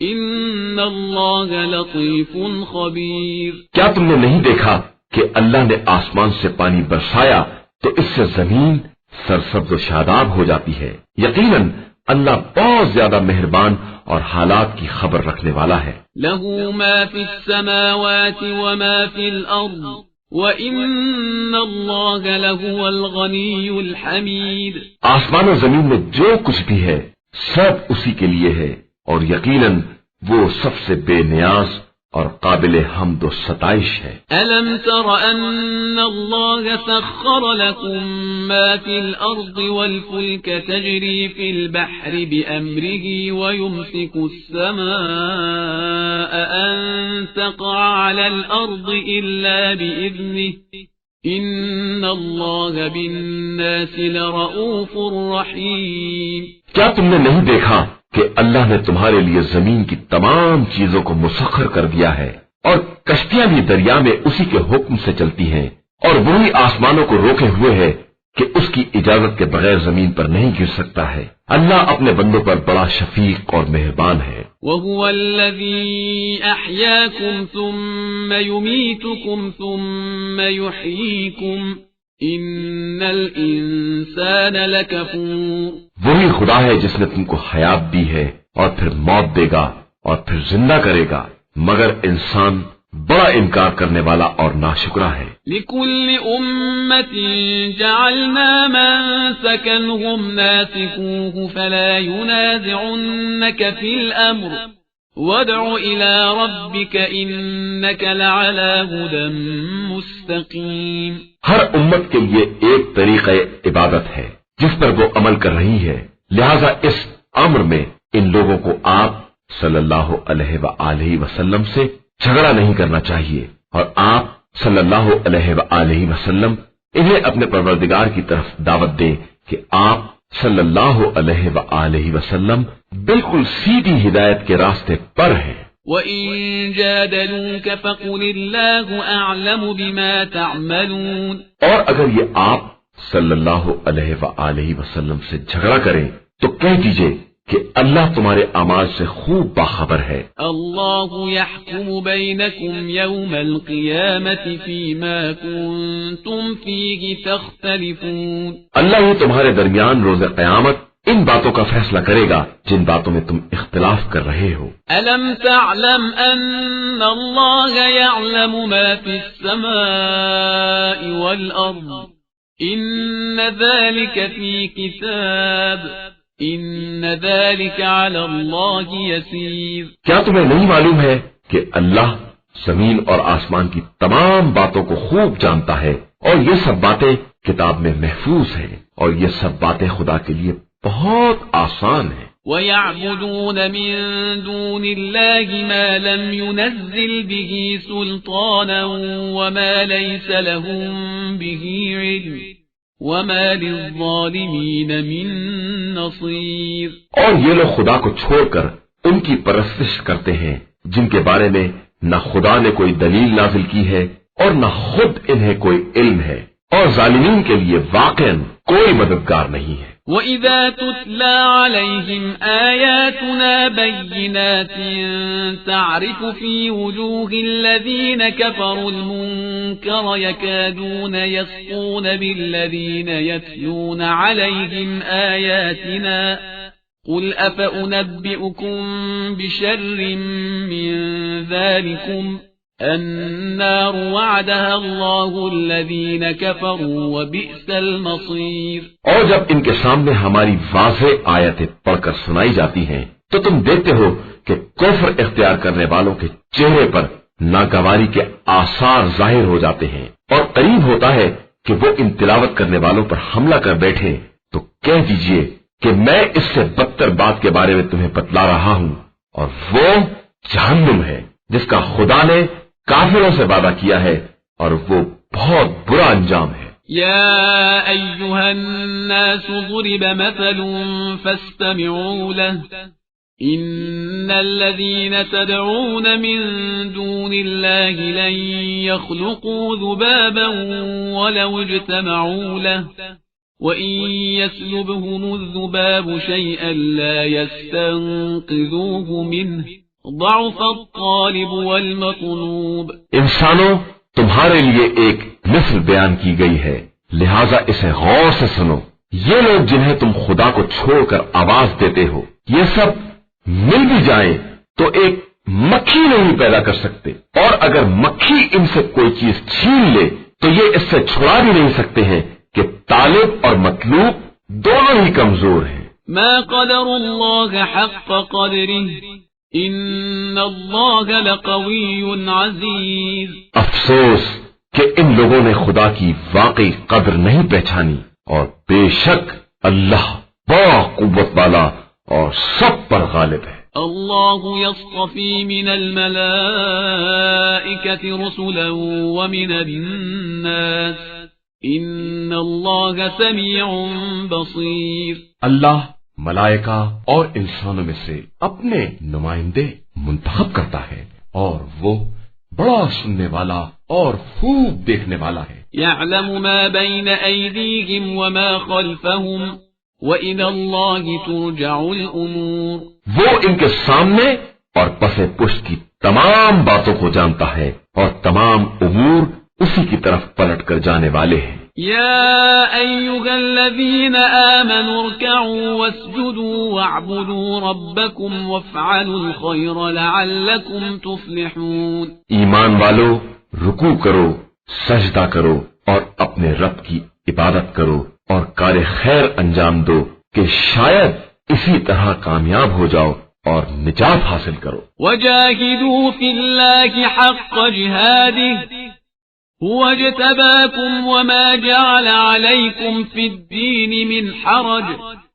إن الله لطيف خبير۔ کیا تم نے نہیں دیکھا کہ اللہ نے آسمان سے پانی برسایا تو اس سے زمین سرسبز و شاداب ہو جاتی ہے؟ یقیناً اللہ بہت زیادہ مہربان اور حالات کی خبر رکھنے والا ہے۔ له ما في السماوات وما في الأرض وإن الله لهو الغني الحميد۔ آسمان و زمین میں جو کچھ بھی ہے سب اسی کے لیے ہے اور یقیناً وہ سب سے بے نیاز اور قابل حمد و ستائش ہے۔ ألم تر أن الله سخر لكم ما في الأرض والفلك تجري في البحر بأمره ويمسك السماء أن تقع على الأرض إلا بإذنه إن الله بالناس لرؤوف رحيم۔ کیا تم نے نہیں دیکھا کہ اللہ نے تمہارے لیے زمین کی تمام چیزوں کو مسخر کر دیا ہے اور کشتیاں بھی دریا میں اسی کے حکم سے چلتی ہیں اور وہی آسمانوں کو روکے ہوئے ہے کہ اس کی اجازت کے بغیر زمین پر نہیں گر سکتا ہے۔ اللہ اپنے بندوں پر بڑا شفیق اور مہربان ہے۔ وَهُوَ الَّذِي أَحْيَاكُمْ ثُمَّ يُمِيتُكُمْ ثُمَّ يُحْيِيكُمْ إِنَّ الْإِنسَانَ لَكَفُورٌ۔ وہی خدا ہے جس نے تم کو حیات دی ہے اور پھر موت دے گا اور پھر زندہ کرے گا، مگر انسان بڑا انکار کرنے والا اور ناشکرا ہے۔ لِكُلِّ أُمَّةٍ جَعَلْنَا مَنسَكًا هُمْ نَاسِكُوهُ فَلَا يُنَازِعُنَّكَ فِي الْأَمْرِ وادع إلى ربك إنك لعلى هدى مستقيم. ہر امت کے لیے ایک طریقہ عبادت ہے جس پر وہ عمل کر رہی ہے، لہذا اس امر میں ان لوگوں کو آپ صلی اللہ علیہ وآلہ وسلم سے جھگڑا نہیں کرنا چاہیے، اور آپ صلی اللہ علیہ وآلہ وسلم انہیں اپنے پروردگار کی طرف دعوت دیں کہ آپ صلی اللہ علیہ وآلہ وسلم بالکل سیدھی ہدایت کے راستے پر ہیں. وَإِن جَادَلُوكَ فَقُلِ اللَّهُ أَعْلَمُ بِمَا تَعْمَلُونَ. اور اگر یہ آپ صلی اللہ علیہ وآلہ وسلم سے جھگڑا کریں تو کہہ دیجئے کہ اللہ تمہارے اعمال سے خوب باخبر ہے. اللہ یحکم بینکم یوم القیامة فیما کنتم فیہ تختلفون. اللہ ہی تمہارے درمیان روز قیامت ان باتوں کا فیصلہ کرے گا جن باتوں میں تم اختلاف کر رہے ہو. الم تعلم ان اللہ یعلم ما فی السماء والارض ان ذلك فی کتاب ان ذلك على اللہ یسیر. کیا تمہیں نہیں معلوم ہے کہ اللہ زمین اور آسمان کی تمام باتوں کو خوب جانتا ہے، اور یہ سب باتیں کتاب میں محفوظ ہیں، اور یہ سب باتیں خدا کے لیے بہت آسان ہیں. وَيَعْبُدُونَ مِن دُونِ اللَّهِ مَا لَمْ يُنَزِّلْ بِهِ سُلْطَانًا وَمَا لَيْسَ لَهُم بِهِ عِلْمٌ وَمَا لِلظَّالِمِينَ مِن نَصِيرٍ. اور یہ لوگ خدا کو چھوڑ کر ان کی پرستش کرتے ہیں جن کے بارے میں نہ خدا نے کوئی دلیل نازل کی ہے اور نہ خود انہیں کوئی علم ہے، اور ظالمین کے لیے واقعاً کوئی مددگار نہیں ہے. وَإِذَا تُتْلَى عَلَيْهِمْ آيَاتُنَا بَيِّنَاتٍ تَعْرِفُ فِي وُجُوهِ الَّذِينَ كَفَرُوا الْمُنكَرَ يَكَادُونَ يَسْطُونَ بِالَّذِينَ يَتْلُونَ عَلَيْهِمْ آيَاتِنَا قُلْ أَفَأُنَبِّئُكُم بِشَرٍّ مِّن ذَلِكُمْ النار وعدها الله الذين كفروا وبئس المصير. اور جب ان کے سامنے ہماری واضح آیتیں پڑھ کر سنائی جاتی ہیں تو تم دیکھتے ہو کہ کفر اختیار کرنے والوں کے چہرے پر ناگواری کے آثار ظاہر ہو جاتے ہیں، اور قریب ہوتا ہے کہ وہ ان تلاوت کرنے والوں پر حملہ کر بیٹھے. تو کہہ دیجئے کہ میں اس سے بدتر بات کے بارے میں تمہیں بتلا رہا ہوں، اور وہ جہنم ہے جس کا خدا نے کافروں سے وعدہ کیا ہے، اور وہ بہت برا انجام ہے. یا ایھا الناس ضرب مثل فاستمعوا له ان الذين تدعون من دون الله لن يخلقوا ذبابا ولو اجتمعوا له وَإِن يَسْلُبْهُمُ الذُّبَابُ شَيْئًا لَّا يَسْتَنقِذُوهُ مِنْهُ ضعف الطالب والمطلوب. انسانوں، تمہارے لیے ایک مثل بیان کی گئی ہے، لہذا اسے غور سے سنو. یہ لوگ جنہیں تم خدا کو چھوڑ کر آواز دیتے ہو، یہ سب مل بھی جائیں تو ایک مکھی نہیں پیدا کر سکتے، اور اگر مکھی ان سے کوئی چیز چھین لے تو یہ اس سے چھڑا بھی نہیں سکتے ہیں کہ طالب اور مطلوب دونوں ہی کمزور ہیں. ما قدر اللہ حق قدرہ ان اللہ لقوی عزیز. افسوس کہ ان لوگوں نے خدا کی واقعی قدر نہیں پہچانی، اور بے شک اللہ با قوت والا اور سب پر غالب ہے. اللہ یصطفی من الملائکة رسلا ومن الناس ان اللہ سمیع بصیر. اللہ ملائکہ اور انسانوں میں سے اپنے نمائندے منتخب کرتا ہے، اور وہ بڑا سننے والا اور خوب دیکھنے والا ہے. یعلم ما بین ایدیہم وما خلفہم وَإِلَى اللَّهِ تُرْجَعُ الْأُمُورُ. وہ ان کے سامنے اور پس پشت کی تمام باتوں کو جانتا ہے، اور تمام امور اسی کی طرف پلٹ کر جانے والے ہیں. یا ایھا الذین آمنوا ارکعوا واسجدوا واعبدوا ربکم وافعلوا الخیر لعلکم تفلحون. ایمان والو، رکوع کرو، سجدہ کرو، اور اپنے رب کی عبادت کرو، اور کار خیر انجام دو کہ شاید اسی طرح کامیاب ہو جاؤ. اور نجات حاصل کرو۔ وجاهدوا في الله حق جهاده هو اجتباكم وما جعل عليكم في الدين من حرج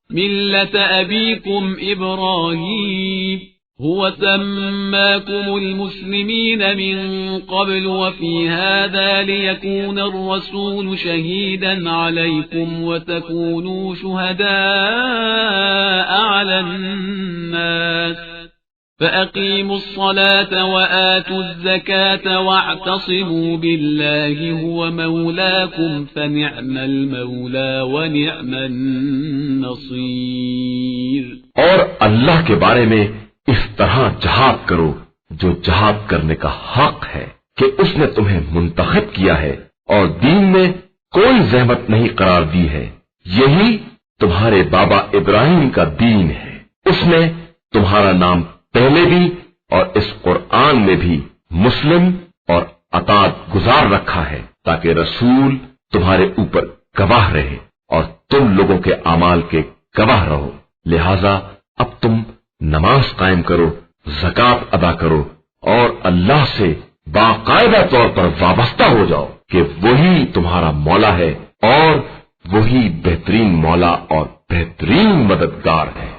ملة أبيكم إبراهيم هو سماكم المسلمين من قبل وفي هذا ليكون الرسول شهيدا عليكم وتكونوا شهداء على الناس فأقيموا الصلاة وآتوا الزكاة واعتصموا بالله هو مولاكم فنعم المولى ونعم النصير۔ اور اللہ کے بارے میں اس طرح جہاد کرو جو جہاد کرنے کا حق ہے کہ اس نے تمہیں منتخب کیا ہے اور دین میں کوئی زحمت نہیں قرار دی ہے، یہی تمہارے بابا ابراہیم کا دین ہے۔ اس نے تمہارا نام پہلے بھی اور اس قرآن میں بھی مسلم اور اطاعت گزار رکھا ہے تاکہ رسول تمہارے اوپر گواہ رہے اور تم لوگوں کے اعمال کے گواہ رہو، لہذا اب تم نماز قائم کرو، زکات ادا کرو اور اللہ سے باقاعدہ طور پر وابستہ ہو جاؤ کہ وہی تمہارا مولا ہے اور وہی بہترین مولا اور بہترین مددگار ہے۔